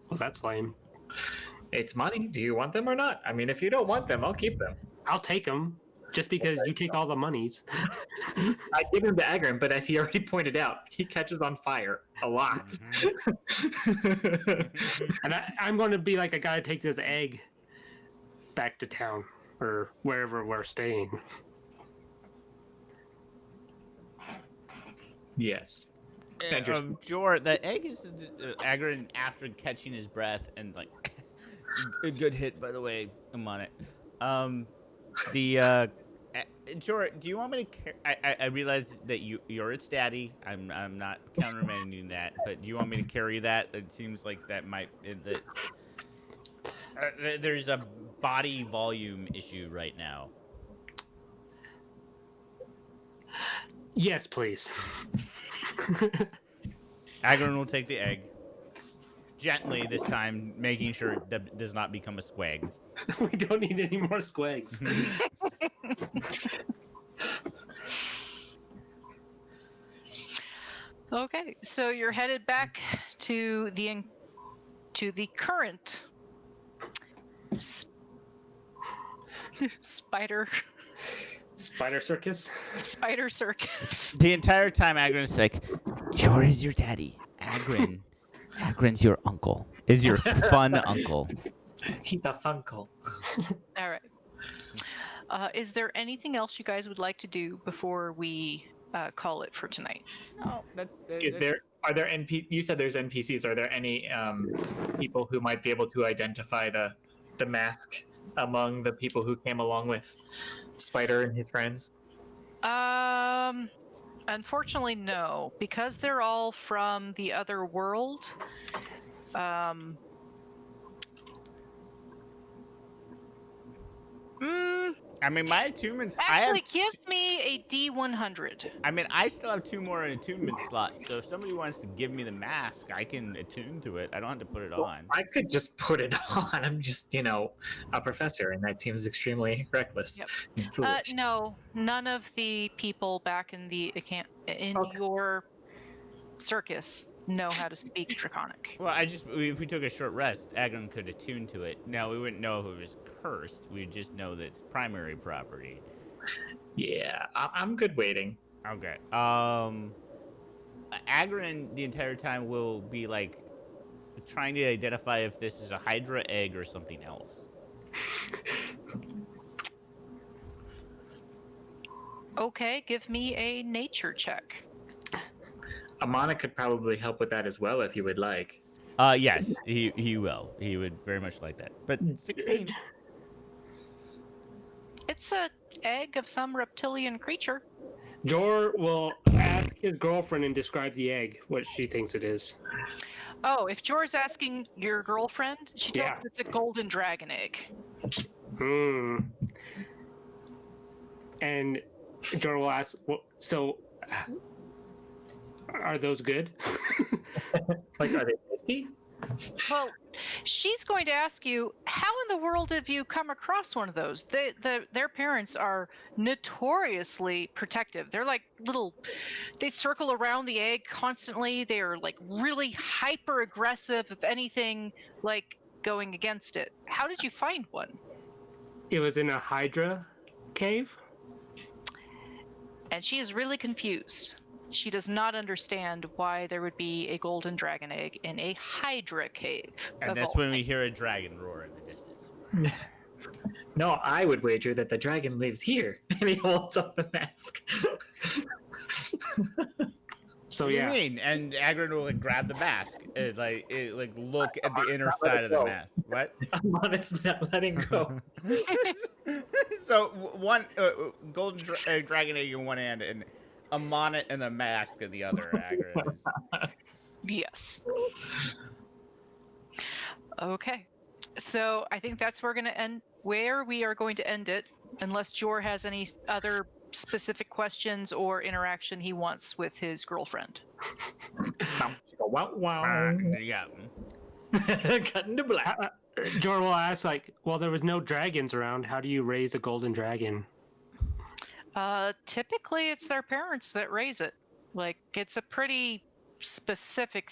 Well, that's lame. It's money. Do you want them or not? I mean, if you don't want them, I'll keep them. I'll take them, just because you take all the monies. I give them to Agrin, but as he already pointed out, he catches on fire a lot. And I'm going to be like a guy who takes his egg back to town, or wherever we're staying. Yes. Jor, the egg is Agrin after catching his breath and like a good hit, by the way. I'm on it. Jor, do you want me to? I realize that you're its daddy. I'm not countermanding that, but do you want me to carry that? It seems like that might there's a body volume issue right now. Yes, please. Agron will take the egg. Gently this time, making sure that does not become a squag. We don't need any more squigs. Okay, so you're headed back to the current spider circus. Spider circus. The entire time, Agron's like, Jor is your daddy. Agron's your uncle. Is your fun uncle. He's a funkle. All right. Is there anything else you guys would like to do before we call it for tonight? No, Are there you said there's NPCs. Are there any people who might be able to identify the mask among the people who came along with Spider and his friends? Unfortunately, no, because they're all from the other world. I mean, my attunements. Actually, give me a D100. I mean, I still have 2 more attunement slots, so if somebody wants to give me the mask, I can attune to it. I don't have to put it on. I could just put it on. I'm just, a professor, and that seems extremely reckless. Yep. And foolish. No, none of the people back in your circus know how to speak Draconic. Well, if we took a short rest, Agron could attune to it. Now, we wouldn't know if it was cursed. We'd just know that it's primary property. Yeah, I'm good waiting. Okay. Agron the entire time will be like trying to identify if this is a Hydra egg or something else. Okay, give me a nature check. Amana could probably help with that as well if you would like. Yes, he will. He would very much like that. But 16. It's a egg of some reptilian creature. Jor will ask his girlfriend and describe the egg, what she thinks it is. Oh, if Jor's asking your girlfriend, she tells Yeah. him it's a golden dragon egg. Hmm. And Jor will ask, well, so are those good? Like, are they tasty? Well, she's going to ask you, how in the world have you come across one of those? Their parents are notoriously protective. They're like they circle around the egg constantly. They are like really hyper aggressive, if anything, like going against it. How did you find one? It was in a Hydra cave? And she is really confused. She does not understand why there would be a golden dragon egg in a Hydra cave. And of that's all when we things. hear a dragon roar in the distance. No, I would wager that the dragon lives here. And he holds up the mask. So What do yeah. you mean? And Agron will like grab the mask, and, like look at the inner not let side it of the go. mask. What? Amonet's not letting go. So one golden dragon egg in one hand, and a monet and the mask in the other. Agron. Yes. Okay. So I think that's where we are going to end it, unless Jor has any other specific questions or interaction he wants with his girlfriend. Wow, wow. Yeah. Cut into black. Jor will ask, like, well, there was no dragons around. How do you raise a golden dragon? Typically, it's their parents that raise it. Like, it's a pretty specific